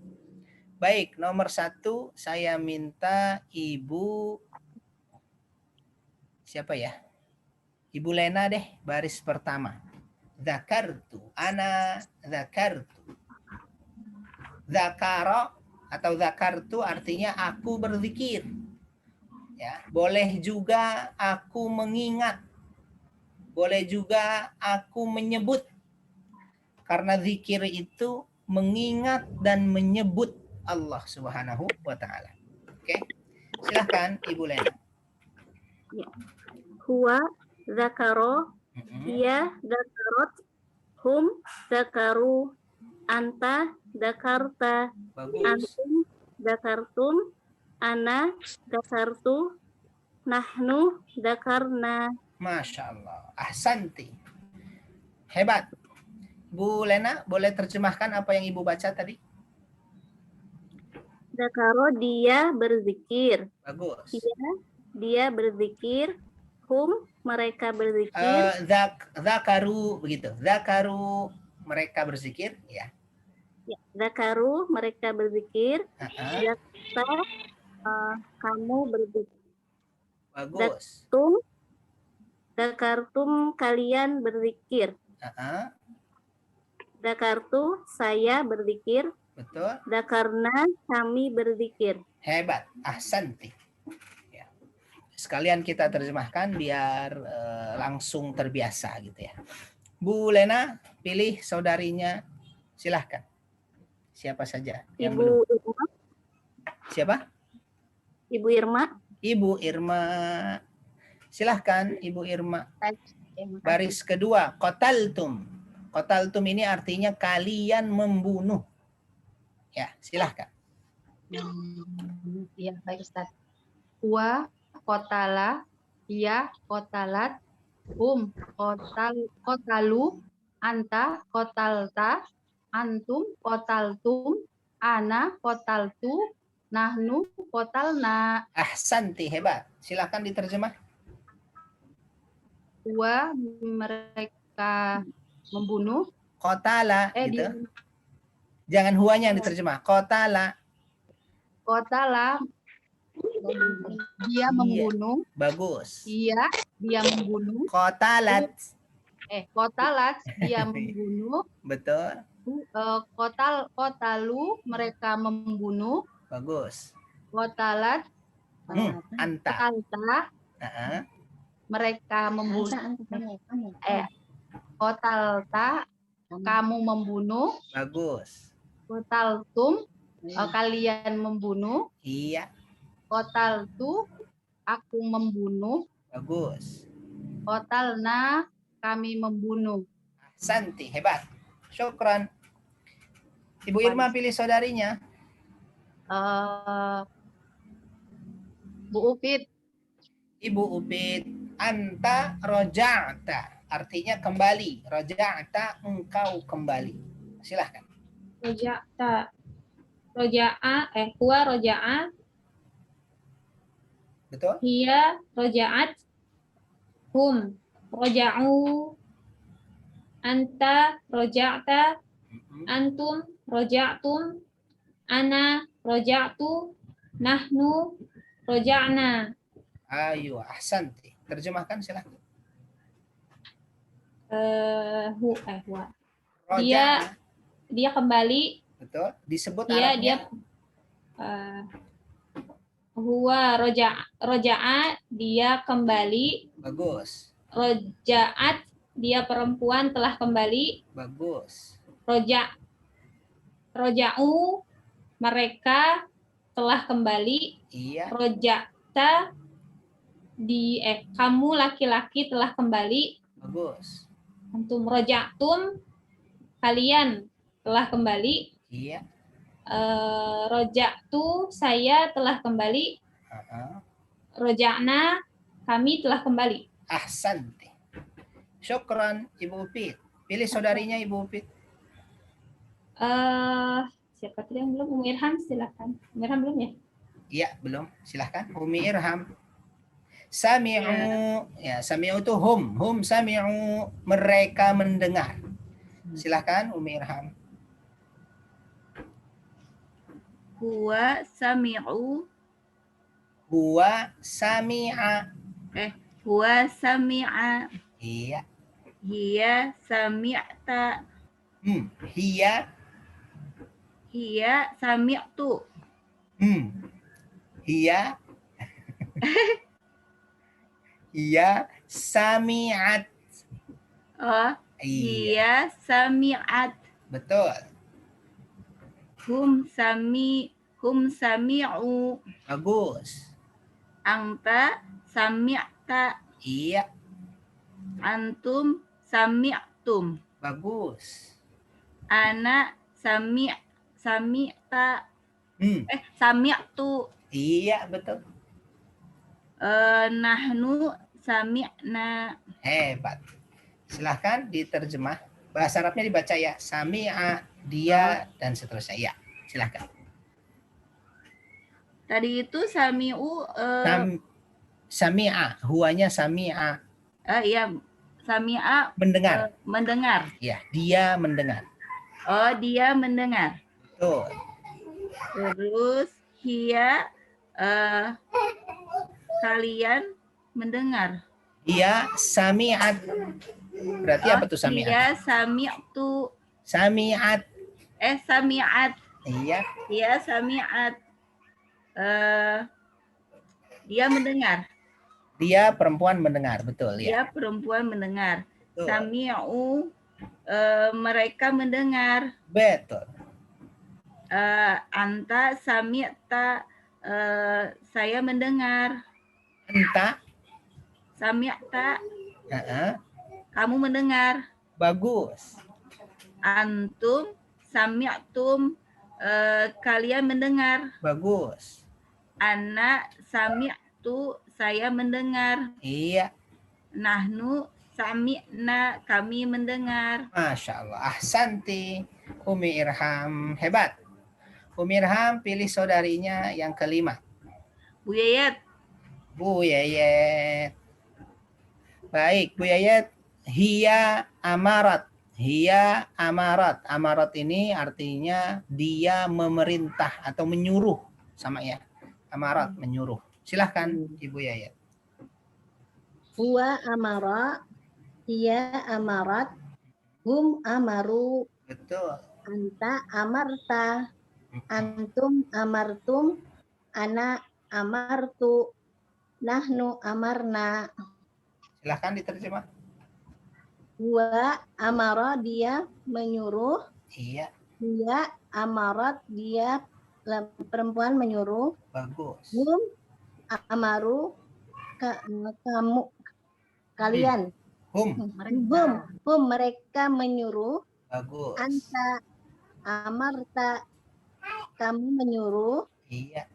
Baik, nomor 1 saya minta ibu siapa ya? Ibu Lena deh, baris pertama. Zakartu, ana zakartu. Zakara atau zakartu artinya aku berzikir. Ya, boleh juga aku mengingat. Boleh juga aku menyebut. Karena zikir itu mengingat dan menyebut Allah Subhanahu wa taala. Oke. Silahkan Ibu Lena. Ya. Huwa zakaro, hiya zakarot, hum zakaru, anta zakarta, Bagus. antum zakartum, ana zakartu, nahnu zakarna. Masya Allah. Ahsanti. Hebat. Bu Lena, boleh terjemahkan apa yang Ibu baca tadi? Zakaro, dia berzikir. Bagus. Dia berzikir. Hum, mereka berzikir. Zakaru, begitu. Zakaru, mereka berzikir. Ya. Zakaru, mereka berzikir. Zakta, kamu berzikir. Bagus. Zakartum, kalian berzikir. Zakartu, saya berzikir. Betul. Zakarna, kami berzikir. Hebat. Ahsanti. Ya. Sekalian kita terjemahkan biar langsung terbiasa gitu ya. Bu Lena, pilih saudarinya. Silahkan. Siapa saja yang Ibu belum? Irma. Siapa? Ibu Irma. Ibu Irma. Silahkan Ibu Irma. Baris kedua, qataltum. Qataltum ini artinya kalian membunuh. Ya, silahkan. Ya, baik Ustaz. Wa qatala, ya qatalat, qatalu, anta qatalta, antum qataltum, ana qataltu, nahnu qatalna. Ahsanti, hebat. Silahkan diterjemah. Wa mereka membunuh. Qatala gitu. Jangan huanya yang diterjemah. Qatala. Qatala, dia membunuh. Bagus. Iya, dia membunuh. Qatalat. Qatalat, dia membunuh. Betul. Qatalu, mereka membunuh. Bagus. Qatalat, anta. Mereka membunuh. Qatalta, kamu membunuh. Bagus. Qataltum, kalian membunuh. Iya. Qataltu, aku membunuh. Bagus. Qatalna, kami membunuh. Santi, hebat. Syukran. Ibu Irma pilih saudarinya. Bu Upit. Ibu Upit, anta roja'ta. Artinya kembali. Roja'ta, engkau kembali. Silahkan. Roja'ta. Huwa roja'a. Betul. Hiya roja'at. Hum roja'u. Anta roja'ta. Antum roja'tum. Ana roja'tu. Nahnu roja'na. Ayo, ahsanti. Terjemahkan silahkan. Huwa. Dia kembali. Betul. Disebut dia Arabnya. Huwa roja'a, dia kembali. Bagus. Roja'at, dia perempuan telah kembali. Bagus. Roja'u, mereka telah kembali. Iya. Roja'ta, kamu laki-laki telah kembali. Bagus. Antum roja'tum, kalian telah kembali. Iya. Roja'tu, saya telah kembali. Roja'na, kami telah kembali. Ahsanti. Syukran Ibu Upit. Pilih saudarinya Ibu Upit. Siapa tadi yang belum? Umi Irham, silakan. Umi Irham belum ya? Iya, belum. Silahkan. Umi Irham. Sami'u. Ya, sami'u itu hum. Hum sami'u. Mereka mendengar. Silahkan Umi Irham. Huwa sami'u. Huwa sami'a. Huwa sami'a. Iya. Hiya sami'ta. Hiya. Hiya sami'tu. Hiya. Hiya sami'at. Oh, hiya sami'at. Betul. Hum sami'u. Bagus. Anta sami'ta. Iya. Antum sami'tum. Bagus. Ana sami'ta. Sami'tu. Iya, betul. Nahnu sami'na. Hebat. Silahkan diterjemah. Bahasa Arabnya dibaca ya. Sami'a, dia, dan seterusnya. Ya, silahkan. Tadi itu sami'u Sami'a, huanya sami'a. ya, sami'a Mendengar. mendengar. Ya, dia mendengar. Oh, dia mendengar. Tuh. Terus hiya kalian mendengar. Dia sami'at. Berarti apa tuh sami'at? Dia sami'tu. Sami'at. Sami'at. Iya. Dia sami'at. Dia mendengar. Dia perempuan mendengar, betul ya. Dia perempuan mendengar. Betul. Sami'u mereka mendengar. Betul. Anta sami'ta saya mendengar. Anta. Sami'ta kamu mendengar. Bagus. Antum sami'tum kalian mendengar. Bagus. Ana sami'tu saya mendengar. Iya. Nahnu sami'na kami mendengar. Masya Allah. Ahsanti. Umi Irham. Hebat. Umi Irham pilih saudarinya yang kelima. Bu Yayat. Bu Yayat. Baik, Bu Yayat. Hiya amarat. Hiya amarat. Amarat ini artinya dia memerintah atau menyuruh. Sama ya. Amarat, menyuruh. Silahkan Ibu Yayat. Huwa amara, hiya amarat, hum amaru, Betul. anta amarta, antum amartum, ana amartu, nahnu amarna. Silahkan diterjemah. Huwa amara dia menyuruh, Iya. hiya amarat dia perempuan menyuruh, Bagus. hum amaru kamu kalian. Hum. Hum mereka menyuruh. Bagus. Anta amarta kamu menyuruh. Iya.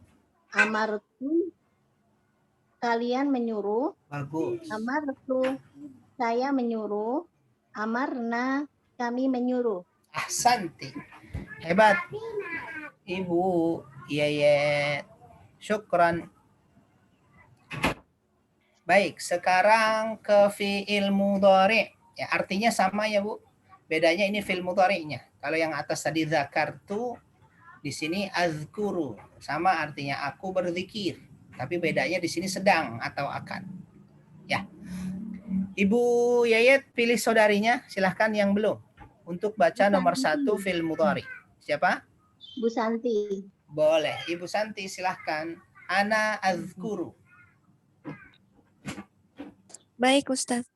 Amartu kalian menyuruh. Bagus. Amartu saya menyuruh. Amarna kami menyuruh. Ahsanti. Hebat. Ibu Yayat. Syukran. Baik, sekarang ke fi'il mudhari'. Ya, artinya sama ya, Bu. Bedanya ini fi'il mudhari'nya. Kalau yang atas tadi zakartu, di sini azkuru. Sama artinya aku berzikir. Tapi bedanya di sini sedang atau akan. Ya. Ibu Yayat pilih saudarinya, silahkan yang belum. Untuk baca nomor 1 fi'il mudhari'. Siapa? Bu Santi. Boleh. Ibu Santi silahkan. Ana azkuru. Baik, Ustaz.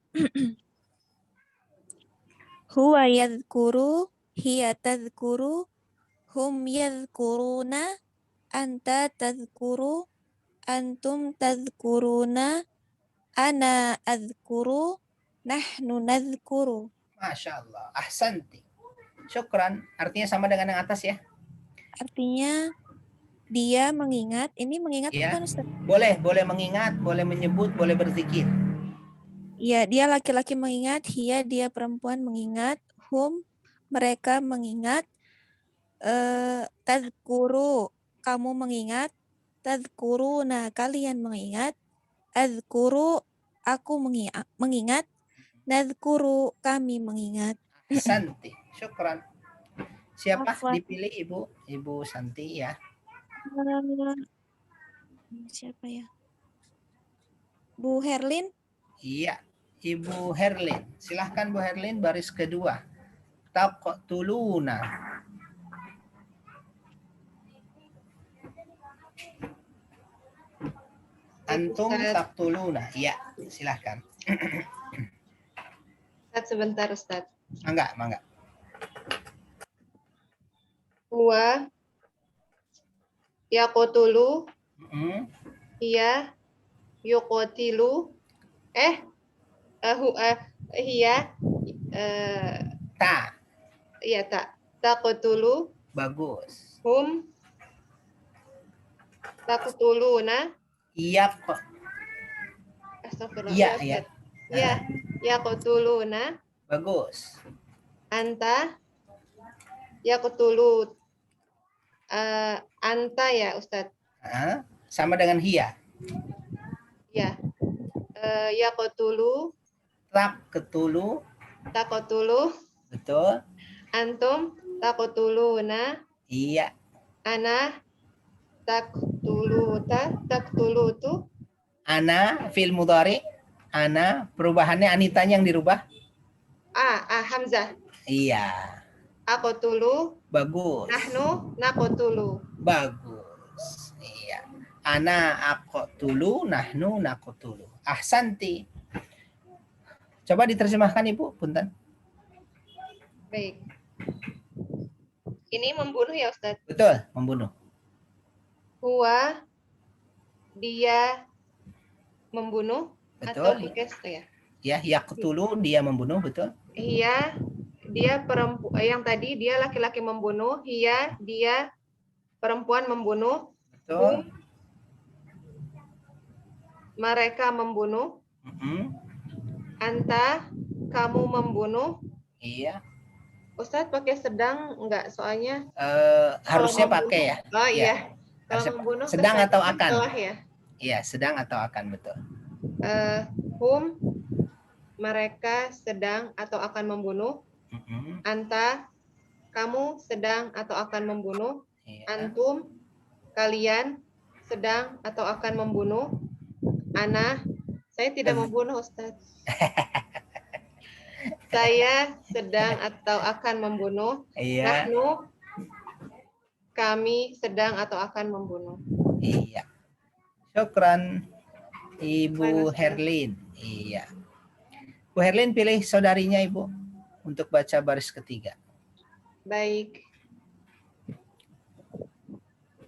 Huwa yadhkuru, hiya tadhkuru, hum yadhkuruna, anta tadhkuru, antum tadhkuruna, ana adhkuru, nahnu nadhkuru. Masya Allah. Ahsanti. Syukran. Artinya sama dengan yang atas ya? Artinya dia mengingat. Ini mengingat Ya. bukan, Ustaz? Boleh mengingat, boleh menyebut, boleh berzikir. Ya, dia laki-laki mengingat, hiya dia perempuan mengingat, hum mereka mengingat, tadhkuru kamu mengingat, tadhkuruna kalian mengingat, adhkuru aku mengingat, nadhkuru kami mengingat. Santi. Syukran. Siapa Afwan. dipilih Ibu Santi ya? Siapa ya? Bu Herlin? Iya, Ibu Herlin. Silahkan Bu Herlin, baris kedua. Taqtuluna. Antum taqtuluna. Iya, silahkan. Ustaz, sebentar Ustaz. Mangga. Huwa yaqtulu, hiya yuqtilu, hiya Ta. iya tak taqtulu, Bagus. hum taqtuluna, Iya kok. astagfirullah. Iya, Ustaz. ya. Iya, yaqtuluna, Bagus. Anta yaqtulu. Anta ya Ustadz. Sama dengan hiya. Ya. Yaqtulu. Taqtulu. Taqtulu. Betul. Antum taqtuluna. Iya. Ana taqtulutu. Ana fil mudhari. Ana perubahannya anitanya yang dirubah. Hamzah. Iya. Aqtulu. Bagus. Nahnu naqtulu. Bagus. Iya. Ana aqtulu, nahnu naqtulu. Ahsanti. Coba diterjemahkan Ibu, punten. Baik. Ini membunuh ya Ustadz? Betul, membunuh. Huwa, dia membunuh. Betul. Atau dikes ya? Ya, yaqtulu, dia membunuh, betul. Iya, dia perempuan. Yang tadi dia laki-laki membunuh. Iya, dia perempuan membunuh. Betul. Mereka membunuh. Anta, kamu membunuh. Iya. Ustadz pakai sedang enggak? Soalnya harusnya pakai ya. Oh iya. Kalau membunuh sedang atau akan? Ya. Iya, sedang atau akan, betul. Hum, mereka sedang atau akan membunuh. Anta, kamu sedang atau akan membunuh. Iya. Antum, kalian sedang atau akan membunuh. Ana, saya tidak membunuh Ustaz. Saya sedang atau akan membunuh. Iya. Nahnu, kami sedang atau akan membunuh. Iya. Syukran Ibu Herlin. Iya. Bu Herlin pilih saudarinya Ibu untuk baca baris ketiga. Baik.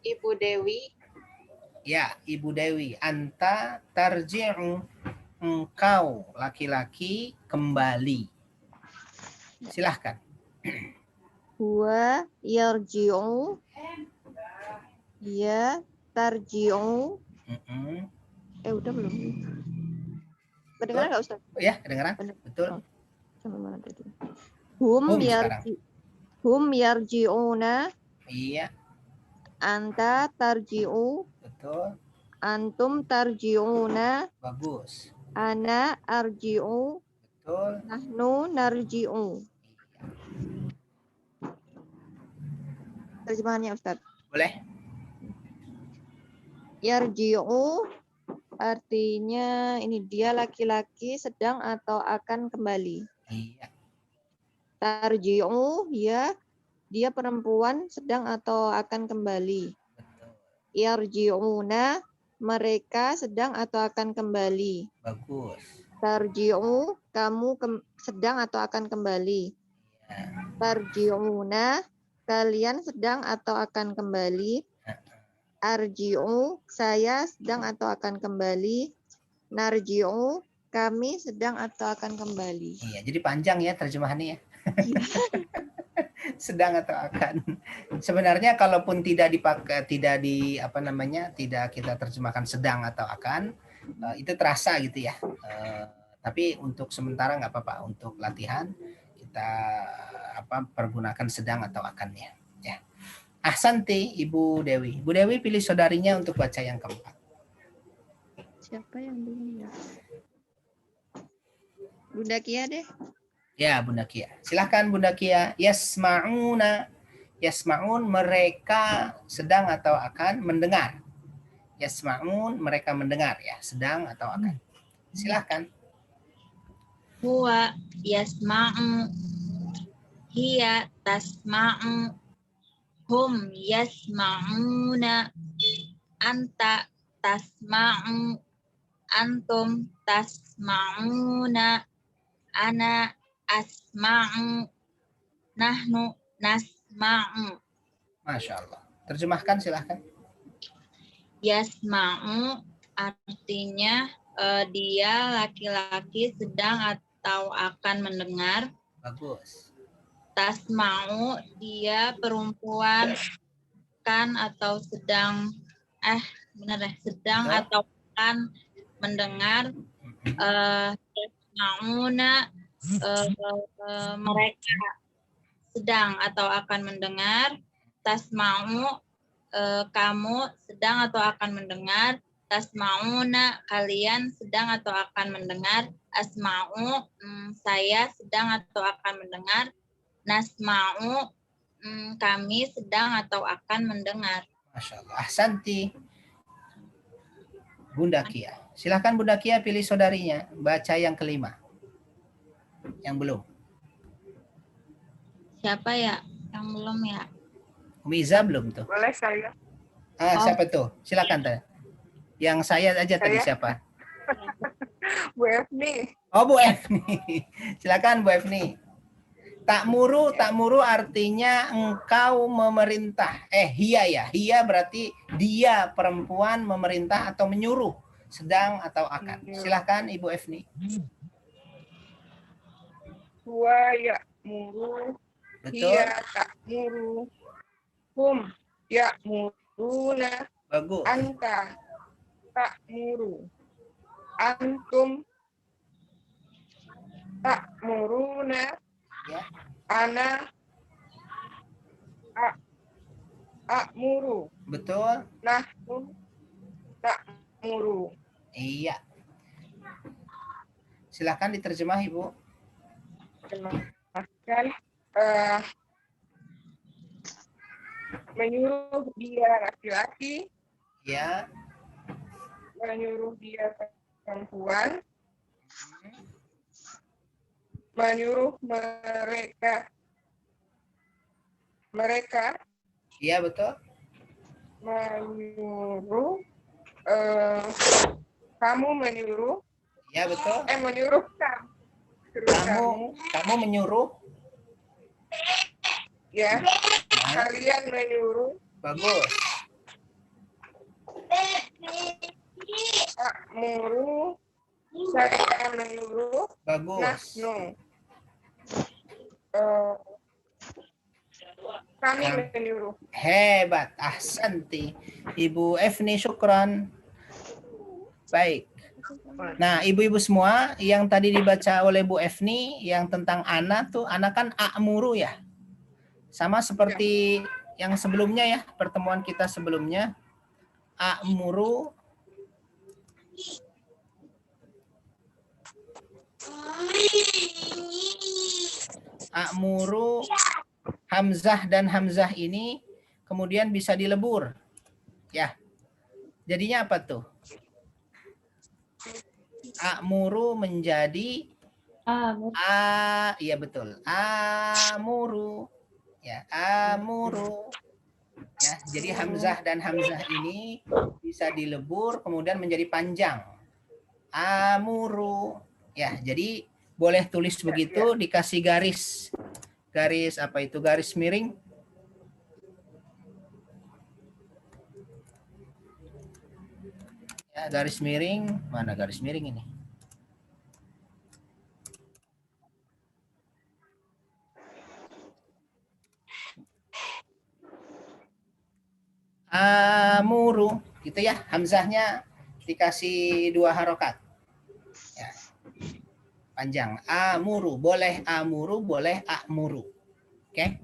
Ibu Dewi. Ya, Ibu Dewi. Anta tarji'u, engkau laki-laki kembali. Silahkan. Huwa yarji'u, dia tarji'u. Udah belum? Kedengaran nggak Ustaz? Ya, kedengaran. Betul. Sama mana tadi? Hum yarji'una. Iya. Anta tarji'u. Betul. Antum tarji'una. Bagus. Ana arji'u. Betul. Nahnu narji'u. Terjemahannya Ustaz. Boleh. Yarji'u artinya ini dia laki-laki sedang atau akan kembali. Iya. Tarji'u ya, dia perempuan sedang atau akan kembali. Yarji'una, mereka sedang atau akan kembali. Bagus. Tarji'u, kamu sedang atau akan kembali. Tarji'una, kalian sedang atau akan kembali. Arji'u, saya sedang atau akan kembali. Narji'u, kami sedang atau akan kembali. Iya, jadi panjang ya terjemahannya ya. Sedang atau akan. Sebenarnya kalaupun tidak dipakai, tidak kita terjemahkan sedang atau akan, itu terasa gitu ya. Tapi untuk sementara nggak apa-apa, untuk latihan kita pergunakan sedang atau akannya. Ya. Ahsanti Ibu Dewi. Ibu Dewi pilih saudarinya untuk baca yang keempat. Siapa yang dulu ya? Bunda Kia deh. Ya, Bunda Kia. Silahkan Bunda Kia. Yasma'una. Yasma'un, mereka sedang atau akan mendengar. Yasma'un, mereka mendengar ya, sedang atau akan. Silahkan. Huwa yasma'u. Hiya tasma'u. Hum yasma'una. Anta tasma'u. Antum tasma'una. Ana asma'u. Nahnu nasma'u. Masya Allah. Terjemahkan silahkan. Yasma'u artinya dia laki-laki sedang atau akan mendengar. Bagus. Tasma'u dia perempuan kan atau sedang sedang atau akan mendengar. Yasma'una mereka sedang atau akan mendengar. Tasma'u, kamu sedang atau akan mendengar. Tasma'una, kalian sedang atau akan mendengar. Asma'u, saya sedang atau akan mendengar. Nasma'u, kami sedang atau akan mendengar. Masya Allah. Ahsanti. Bunda Kia. Silahkan Bunda Kia pilih saudarinya. Baca yang kelima. Yang belum. Siapa ya? Yang belum ya? Umiza belum tuh? Boleh saya. Siapa tuh? Silakan teh. Yang saya aja tadi siapa? Bu Efni. Oh, Bu Efni. Silakan Bu Efni. Takmuru artinya engkau memerintah. Hiya ya. Hiya berarti dia perempuan memerintah atau menyuruh. Sedang atau akan. Silakan Ibu Efni. Huwa ya'muru. Betul. Hiya ta'muru. Hum ya'muruna. Bagus. Anta ta'muru. Antum ta'muruna. Ya. Ana a'muru. Betul. Nahnu ta'muru. Iya. Silakan diterjemah Ibu. Terjemahkan. Menyuruh dia laki-laki. Ya. Menyuruh dia perempuan. Menyuruh mereka. Iya betul. Menyuruh kamu menyuruh. Iya betul. Menyuruh Kamu menyuruh. Ya. Kalian menyuruh. Bagus. Ta'muru. Saya menyuruh. Bagus. Nahnu. Kami menyuruh. Hebat. Ahsanti. Ibu Efni, syukran. Baik. Nah, ibu-ibu semua yang tadi dibaca oleh Bu Efni yang tentang ana tuh, ana kan a'muru ya. Sama seperti yang sebelumnya ya, pertemuan kita sebelumnya. A'muru hamzah dan hamzah ini kemudian bisa dilebur. Ya. Jadinya apa tuh? A'muru menjadi iya betul. Amuru. Ya, amuru. Ya, jadi hamzah dan hamzah ini bisa dilebur kemudian menjadi panjang. Amuru. Ya, jadi boleh tulis begitu dikasih garis. Garis apa itu? Garis miring. Ya, garis miring. Mana garis miring ini? Amuru, gitu ya. Hamzahnya dikasih 2 harokat. Ya. Panjang. Amuru, boleh amuru, boleh a'muru. Oke.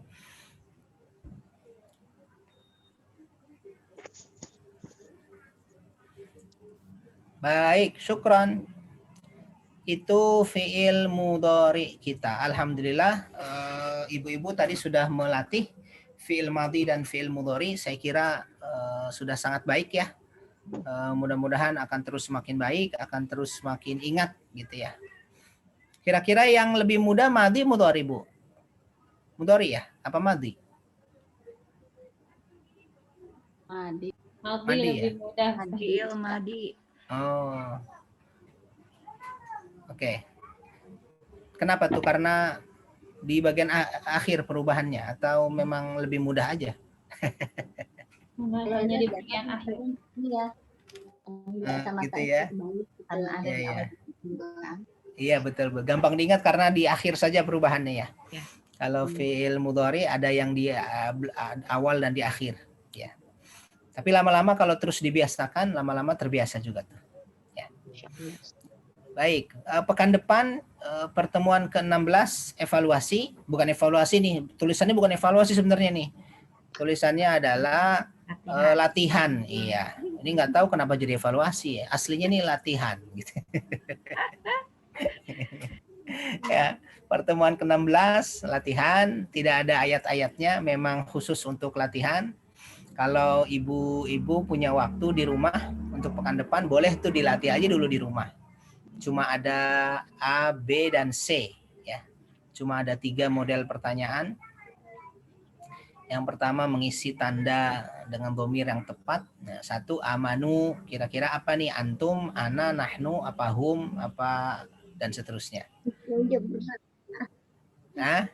Baik, syukran. Itu fi'il mudhari kita. Alhamdulillah, ibu-ibu tadi sudah melatih fi'il madhi dan fi'il mudhari. Saya kira sudah sangat baik ya. Mudah-mudahan akan terus semakin baik, akan terus semakin ingat gitu ya. Kira-kira yang lebih mudah madhi mudhari, Bu? Mudhari ya? Apa madhi? Madhi Madhi lebih mudah. Fi'il madhi. Oh. Oke. Kenapa tuh? Karena di bagian akhir perubahannya atau memang lebih mudah aja? Hanya di bagian akhir. Iya. Gitu ya. Karena ada Iya, iya. kan. Iya betul, Bu. Gampang diingat karena di akhir saja perubahannya ya. Kalau fi'il mudhari ada yang di awal dan di akhir. Ya. Tapi lama-lama kalau terus dibiasakan, lama-lama terbiasa juga tuh. Ya. Baik, pekan depan pertemuan ke-16 evaluasi, bukan evaluasi nih, tulisannya bukan evaluasi sebenarnya nih. Tulisannya adalah latihan. Iya. Ini nggak tahu kenapa jadi evaluasi ya. Aslinya nih latihan gitu. Ya, pertemuan ke-16 latihan, tidak ada ayat-ayatnya, memang khusus untuk latihan. Kalau ibu-ibu punya waktu di rumah untuk pekan depan, boleh tuh dilatih aja dulu di rumah. Cuma ada A, B, dan C. Ya. Cuma ada 3 model pertanyaan. Yang pertama mengisi tanda dengan dhamir yang tepat. Nah, 1 amanu, kira-kira apa nih? Antum, ana, nahnu, apa hum, apa, dan seterusnya. Nah,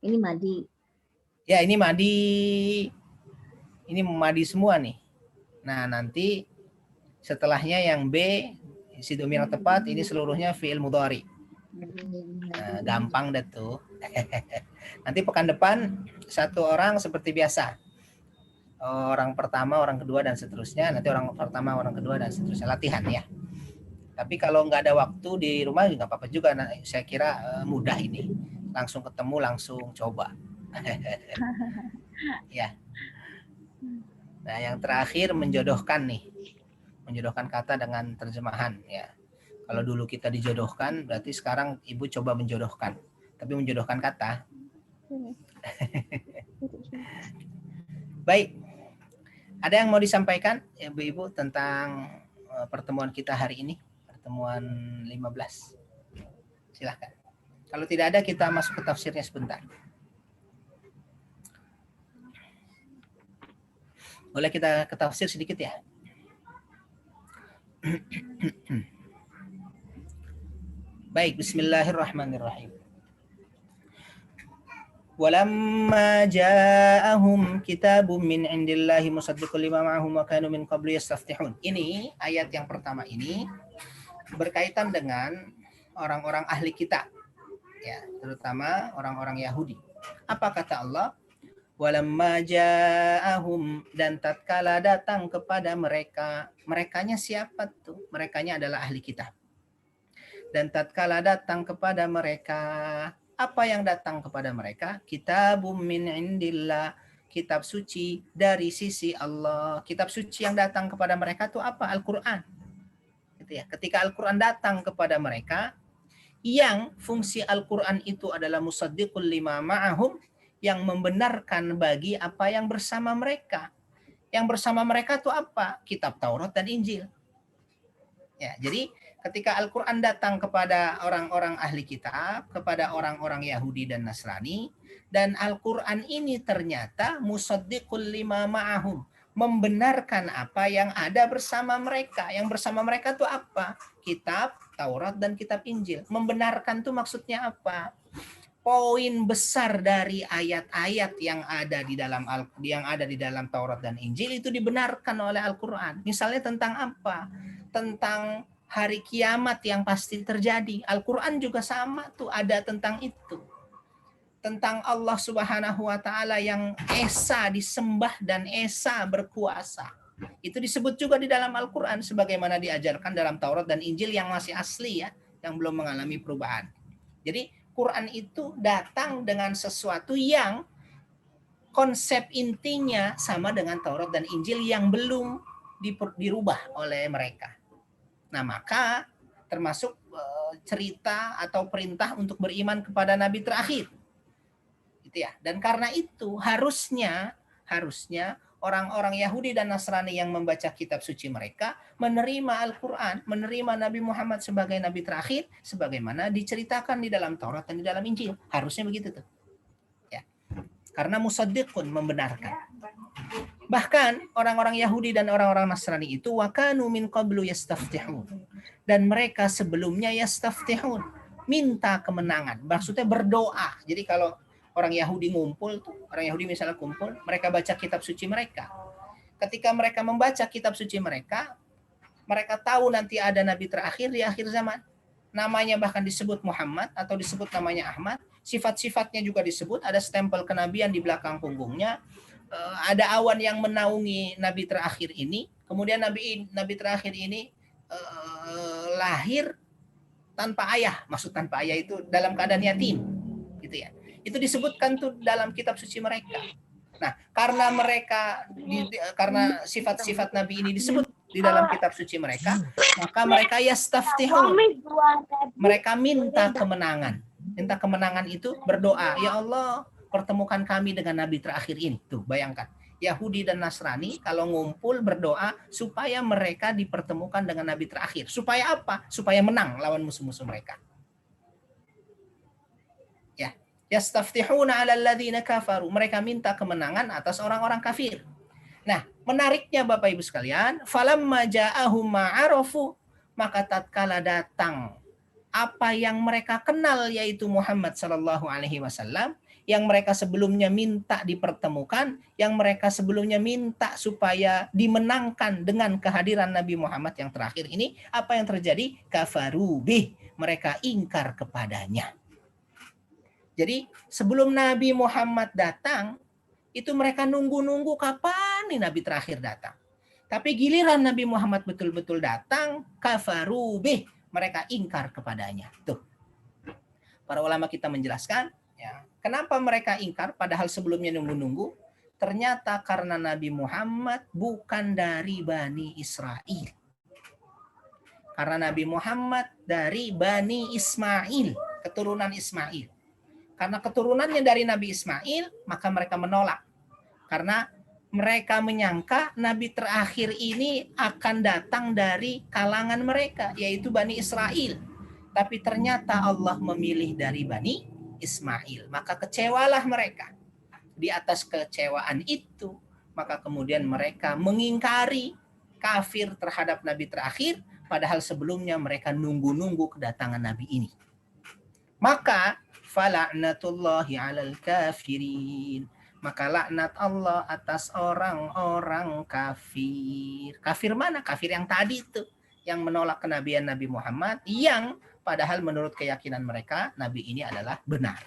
Ini madi. ya ini madi. Ini madi semua nih. Nah, nanti setelahnya yang B, isi dhamir yang tepat, ini seluruhnya fi'il mudhari. Nah, gampang deh tuh. Nanti pekan depan 1 orang seperti biasa. Orang pertama, orang kedua, dan seterusnya. Nanti orang pertama, orang kedua, dan seterusnya. Latihan ya. Tapi kalau nggak ada waktu di rumah nggak apa-apa juga. Nah, saya kira mudah ini. Langsung ketemu, langsung coba. Ya. Nah, yang terakhir menjodohkan nih. Menjodohkan kata dengan terjemahan ya. Kalau dulu kita dijodohkan, berarti sekarang ibu coba menjodohkan. Tapi menjodohkan kata. Baik. Ada yang mau disampaikan ibu-ibu tentang pertemuan kita hari ini? Pertemuan 15. Silahkan. Kalau tidak ada, kita masuk ke tafsirnya sebentar. Boleh kita ke tafsir sedikit ya? Baik, bismillahirrahmanirrahim. Walamma ja'ahum kitabun min indillahi musaddiqun lima ma'ahum wa kanu min qablu yastaftihun. Ini ayat yang pertama ini berkaitan dengan orang-orang ahli kitab. Ya, terutama orang-orang Yahudi. Apa kata Allah? Walamma ja'ahum, dan tatkala datang kepada mereka. Merekanya siapa tuh? Merekanya adalah ahli kitab. Dan tatkala datang kepada mereka, apa yang datang kepada mereka? Kitabum min indillah, kitab suci dari sisi Allah. Kitab suci yang datang kepada mereka itu apa? Al-Qur'an. Gitu ya. Ketika Al-Qur'an datang kepada mereka, yang fungsi Al-Qur'an itu adalah musaddiqul lima ma'ahum, yang membenarkan bagi apa yang bersama mereka. Yang bersama mereka itu apa? Kitab Taurat dan Injil. Ya, jadi ketika Al-Quran datang kepada orang-orang ahli kitab, kepada orang-orang Yahudi dan Nasrani, dan Al-Quran ini ternyata musaddiqul lima ma'ahum, membenarkan apa yang ada bersama mereka. Yang bersama mereka itu apa? Kitab Taurat dan kitab Injil. Membenarkan itu maksudnya apa? Poin besar dari ayat-ayat yang ada di dalam Taurat dan Injil itu dibenarkan oleh Al-Quran. Misalnya tentang apa? Tentang hari kiamat yang pasti terjadi. Al-Quran juga sama tuh, ada tentang itu. Tentang Allah Subhanahu wa Ta'ala yang esa disembah dan esa berkuasa. Itu disebut juga di dalam Al-Quran sebagaimana diajarkan dalam Taurat dan Injil yang masih asli ya, yang belum mengalami perubahan. Jadi Quran itu datang dengan sesuatu yang konsep intinya sama dengan Taurat dan Injil yang belum dirubah oleh mereka. Nah, maka termasuk cerita atau perintah untuk beriman kepada nabi terakhir. Gitu ya. Dan karena itu harusnya orang-orang Yahudi dan Nasrani yang membaca kitab suci mereka menerima Al-Quran, menerima Nabi Muhammad sebagai nabi terakhir sebagaimana diceritakan di dalam Taurat dan di dalam Injil. Harusnya begitu tuh. Ya. Karena musaddiqun, membenarkan. Bahkan orang-orang Yahudi dan orang-orang Nasrani itu wa kanu min qablu yastaftihun. Dan mereka sebelumnya yastaftihun, minta kemenangan. Maksudnya berdoa. Jadi kalau orang Yahudi ngumpul tuh, orang Yahudi misalnya kumpul, mereka baca kitab suci mereka. Ketika mereka membaca kitab suci mereka, mereka tahu nanti ada nabi terakhir di akhir zaman. Namanya bahkan disebut Muhammad atau disebut namanya Ahmad. Sifat-sifatnya juga disebut, ada stempel kenabian di belakang punggungnya. Ada awan yang menaungi nabi terakhir ini. Kemudian nabi terakhir ini lahir tanpa ayah, maksud tanpa ayah itu dalam keadaan yatim, gitu ya. Itu disebutkan tuh dalam kitab suci mereka. Nah, karena mereka karena sifat-sifat Nabi ini disebut di dalam kitab suci mereka, maka mereka yastaftihun. Mereka minta kemenangan. Minta kemenangan itu berdoa, ya Allah, pertemukan kami dengan Nabi terakhir ini. Tuh, bayangkan. Yahudi dan Nasrani kalau ngumpul berdoa supaya mereka dipertemukan dengan Nabi terakhir. Supaya apa? Supaya menang lawan musuh-musuh mereka. Ya, yastaftihuna 'alal ladzina kafaru. Mereka minta kemenangan atas orang-orang kafir. Nah, menariknya Bapak Ibu sekalian, falamma ja'ahum ma'arafu, maka tatkala datang apa yang mereka kenal yaitu Muhammad sallallahu alaihi wasallam, yang mereka sebelumnya minta dipertemukan, yang mereka sebelumnya minta supaya dimenangkan dengan kehadiran Nabi Muhammad yang terakhir ini, apa yang terjadi? Kafaru bih, mereka ingkar kepadanya. Jadi sebelum Nabi Muhammad datang, itu mereka nunggu-nunggu kapan nih Nabi terakhir datang. Tapi giliran Nabi Muhammad betul-betul datang, kafaru bih, mereka ingkar kepadanya. Tuh. Para ulama kita menjelaskan, ya, kenapa mereka ingkar padahal sebelumnya nunggu-nunggu? Ternyata karena Nabi Muhammad bukan dari Bani Israel. Karena Nabi Muhammad dari Bani Ismail, keturunan Ismail. Karena keturunannya dari Nabi Ismail, maka mereka menolak. Karena mereka menyangka Nabi terakhir ini akan datang dari kalangan mereka, yaitu Bani Israel. Tapi ternyata Allah memilih dari Bani Ismail. Maka kecewalah mereka. Di atas kecewaan itu, maka kemudian mereka mengingkari, kafir terhadap Nabi terakhir, padahal sebelumnya mereka nunggu-nunggu kedatangan Nabi ini. Maka fala'natullahi 'alal kafirin. Maka laknat Allah atas orang-orang kafir. Kafir mana? Kafir yang tadi itu, yang menolak kenabian Nabi Muhammad, yang padahal menurut keyakinan mereka Nabi ini adalah benar.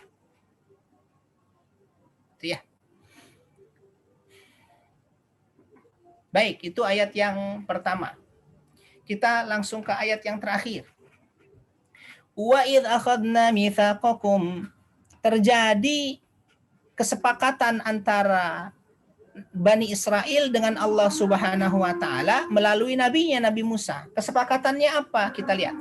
Itu ya. Baik, itu ayat yang pertama. Kita langsung ke ayat yang terakhir. Wa idh akhadna mitsaqakum. Terjadi kesepakatan antara Bani Israel dengan Allah Subhanahu wa taala melalui nabinya Nabi Musa. Kesepakatannya apa? Kita lihat.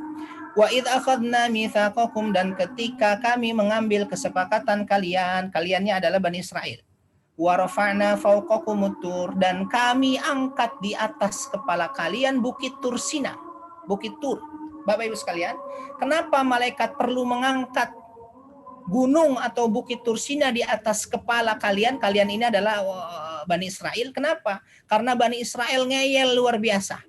Wa idz akhadna mitsaqakum, dan ketika kami mengambil kesepakatan kalian, kaliannya adalah Bani Israel. Wa rafa'na fawqakumut tur, dan kami angkat di atas kepala kalian bukit Tursina, bukit Tur. Bapak Ibu sekalian, kenapa malaikat perlu mengangkat gunung atau bukit Tursina di atas kepala kalian? Kalian ini adalah Bani Israel. Kenapa? Karena Bani Israel ngeyel luar biasa.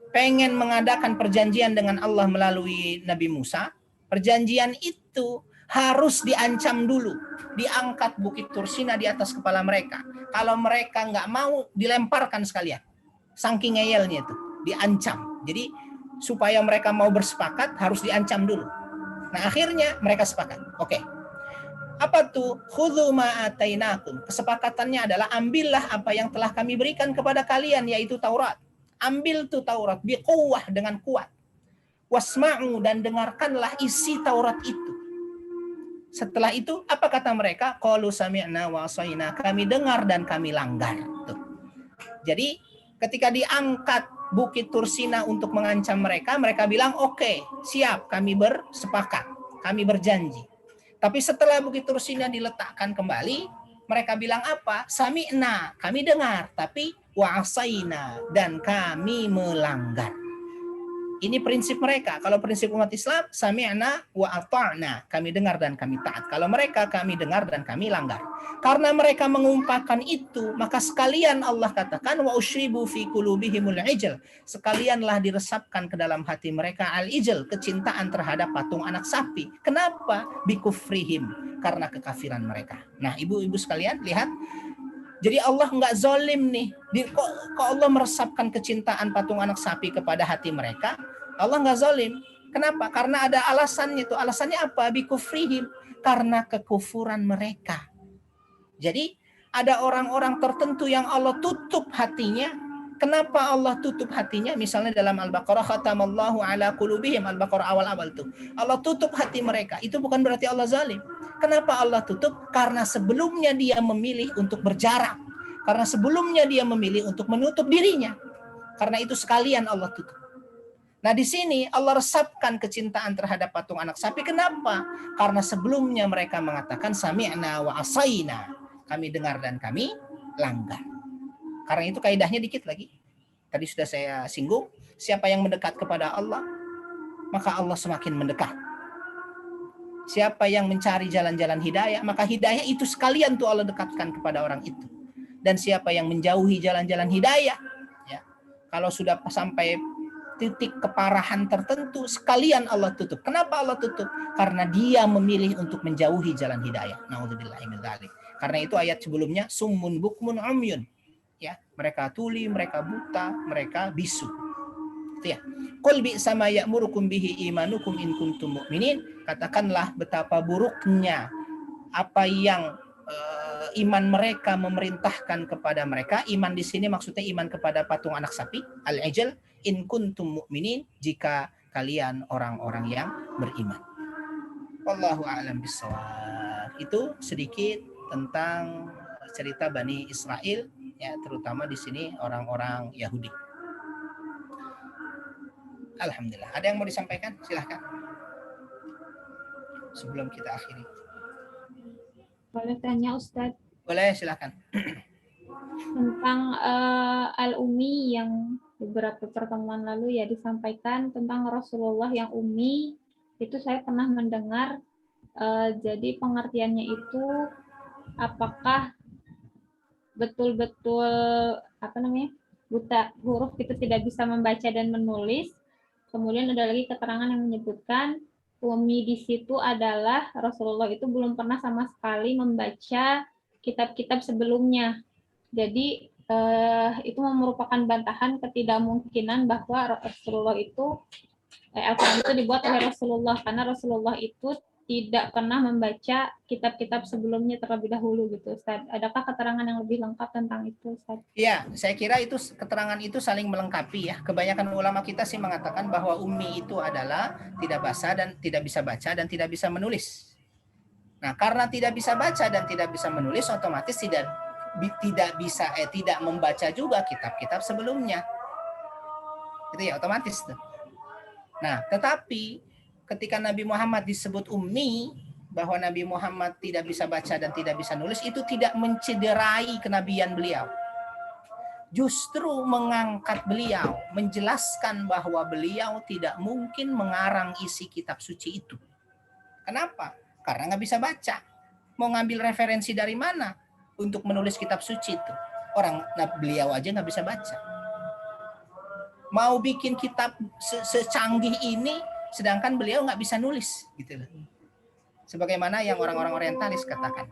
Pengen mengadakan perjanjian dengan Allah melalui Nabi Musa. Perjanjian itu harus diancam dulu. Diangkat bukit Tursina di atas kepala mereka. Kalau mereka nggak mau, dilemparkan sekalian. Saking ngeyelnya itu. Diancam. Jadi supaya mereka mau bersepakat harus diancam dulu. Nah, akhirnya mereka sepakat. Oke. Apa tuh? Khudzu ma atainakum. Kesepakatannya adalah ambillah apa yang telah kami berikan kepada kalian, yaitu Taurat. Ambil tuh Taurat biquwwah, dengan kuat. Wasma'u, dan dengarkanlah isi Taurat itu. Setelah itu apa kata mereka? Qalu sami'na wa asaina. Kami dengar dan kami langgar. Tuh. Jadi ketika diangkat bukit Tursina untuk mengancam mereka, mereka bilang oke, siap, kami bersepakat, kami berjanji. Tapi setelah bukit Tursina diletakkan kembali, mereka bilang apa? Sami'na, kami dengar, tapi wa'asaina, dan kami melanggar. Ini prinsip mereka. Kalau prinsip umat Islam, sami'na wa ata'na, kami dengar dan kami taat. Kalau mereka, kami dengar dan kami langgar. Karena mereka mengumpulkan itu, maka sekalian Allah katakan wa usyribu fi qulubihimul ijl. Sekalianlah diresapkan ke dalam hati mereka al-ijl, kecintaan terhadap patung anak sapi. Kenapa? Bikufrihim, karena kekafiran mereka. Nah, ibu-ibu sekalian, lihat. Jadi Allah nggak zalim nih. Kok Allah meresapkan kecintaan patung anak sapi kepada hati mereka? Allah nggak zalim. Kenapa? Karena ada alasannya itu. Alasannya apa? Bikufrihim, karena kekufuran mereka. Jadi ada orang-orang tertentu yang Allah tutup hatinya Kenapa Allah tutup hatinya? Misalnya dalam Al-Baqarah, khatamallahu ala qulubihim, Al-Baqarah awal-awal tuh. Allah tutup hati mereka. Itu bukan berarti Allah zalim. Kenapa Allah tutup? Karena sebelumnya dia memilih untuk berjarak. Karena sebelumnya dia memilih untuk menutup dirinya. Karena itu sekalian Allah tutup. Nah di sini Allah resapkan kecintaan terhadap patung anak sapi. Kenapa? Karena sebelumnya mereka mengatakan sami'na wa asaina. Kami dengar dan kami langgar. Karena itu kaidahnya dikit lagi. Tadi sudah saya singgung. Siapa yang mendekat kepada Allah, maka Allah semakin mendekat. Siapa yang mencari jalan-jalan hidayah, maka hidayah itu sekalian tuh Allah dekatkan kepada orang itu. Dan siapa yang menjauhi jalan-jalan hidayah, ya, kalau sudah sampai titik keparahan tertentu, sekalian Allah tutup. Kenapa Allah tutup? Karena dia memilih untuk menjauhi jalan hidayah. Na'udzubillahi min dzalik. Karena itu ayat sebelumnya, summun bukmun umyun. Ya, mereka tuli, mereka buta, mereka bisu. Itu ya. Qul bi'sa ma ya'murukum bihi imanukum in kuntum mu'minin. Katakanlah betapa buruknya apa yang iman mereka memerintahkan kepada mereka. Iman di sini maksudnya iman kepada patung anak sapi, al-ijl, in kuntum mu'minin, jika kalian orang-orang yang beriman. Wallahu a'lam bishawab. Itu sedikit tentang cerita Bani Israel, ya, terutama di sini orang-orang Yahudi. Alhamdulillah. Ada yang mau disampaikan? Silahkan. Sebelum kita akhiri. Boleh tanya Ustadz? Boleh, silahkan. Tentang Al-Ummi yang beberapa pertemuan lalu ya disampaikan tentang Rasulullah yang ummi, itu saya pernah mendengar. Jadi pengertiannya itu apakah betul-betul buta huruf, itu tidak bisa membaca dan menulis. Kemudian ada lagi keterangan yang menyebutkan ummi di situ adalah Rasulullah itu belum pernah sama sekali membaca kitab-kitab sebelumnya. Jadi itu merupakan bantahan ketidakmungkinan bahwa Rasulullah itu Al-Quran itu dibuat oleh Rasulullah, karena Rasulullah itu tidak pernah membaca kitab-kitab sebelumnya terlebih dahulu gitu, Ustaz. Adakah keterangan yang lebih lengkap tentang itu, Ustaz? Iya, saya kira itu keterangan itu saling melengkapi ya. Kebanyakan ulama kita sih mengatakan bahwa ummi itu adalah tidak bisa baca dan tidak bisa menulis. Nah, karena tidak bisa baca dan tidak bisa menulis, otomatis tidak membaca juga kitab-kitab sebelumnya. Itu ya otomatis tuh. Nah, tetapi ketika Nabi Muhammad disebut ummi, bahwa Nabi Muhammad tidak bisa baca dan tidak bisa nulis, itu tidak mencederai kenabian beliau. Justru mengangkat beliau, menjelaskan bahwa beliau tidak mungkin mengarang isi kitab suci itu. Kenapa? Karena nggak bisa baca. Mau ngambil referensi dari mana untuk menulis kitab suci itu? Beliau aja nggak bisa baca. Mau bikin kitab secanggih ini, sedangkan beliau nggak bisa nulis, gitu loh. Sebagaimana yang orang-orang orientalis katakan.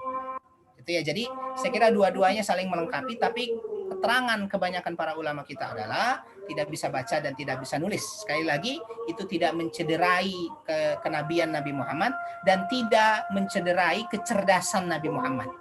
Itu ya. Jadi saya kira dua-duanya saling melengkapi, tapi keterangan kebanyakan para ulama kita adalah tidak bisa baca dan tidak bisa nulis. Sekali lagi, itu tidak mencederai kenabian Nabi Muhammad dan tidak mencederai kecerdasan Nabi Muhammad.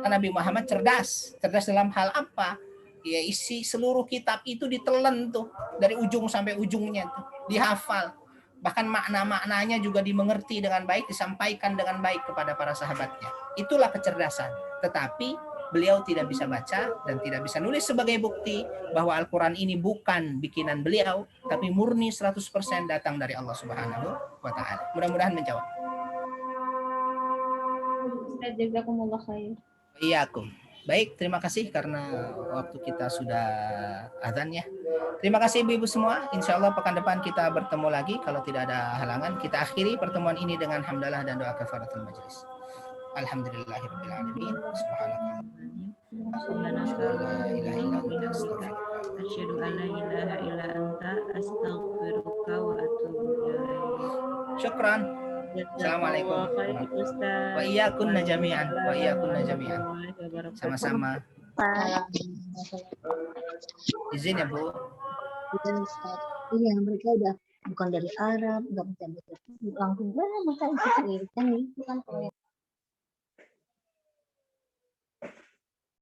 Nabi Muhammad cerdas dalam hal apa? Ya, isi seluruh kitab itu ditelan tuh dari ujung sampai ujungnya tuh, dihafal. Bahkan makna-maknanya juga dimengerti dengan baik, disampaikan dengan baik kepada para sahabatnya. Itulah kecerdasan. Tetapi beliau tidak bisa baca dan tidak bisa nulis, sebagai bukti bahwa Al-Quran ini bukan bikinan beliau, tapi murni 100% datang dari Allah Subhanahu wa Ta'ala. Mudah-mudahan menjawab. Ustaz, jazakumullah khair. Iyakum. Baik, terima kasih karena waktu kita sudah azan ya. Terima kasih ibu-ibu semua. Insya Allah pekan depan kita bertemu lagi kalau tidak ada halangan. Kita akhiri pertemuan ini dengan hamdalah dan doa kafaratul majelis. Alhamdulillahirabbil alamin. Subhanallah. Asyhadu an la ilaha illa anta astaghfiruka wa atubu ilaik. Syukran. Assalamualaikum. Wa iyyakunna jami'an. Wa iyyakunna jami'an. Sama-sama. Izin ya, Bu. Iya, mereka udah bukan dari Arab, nggak bisa langsung bahasa Inggris kan nih, bukan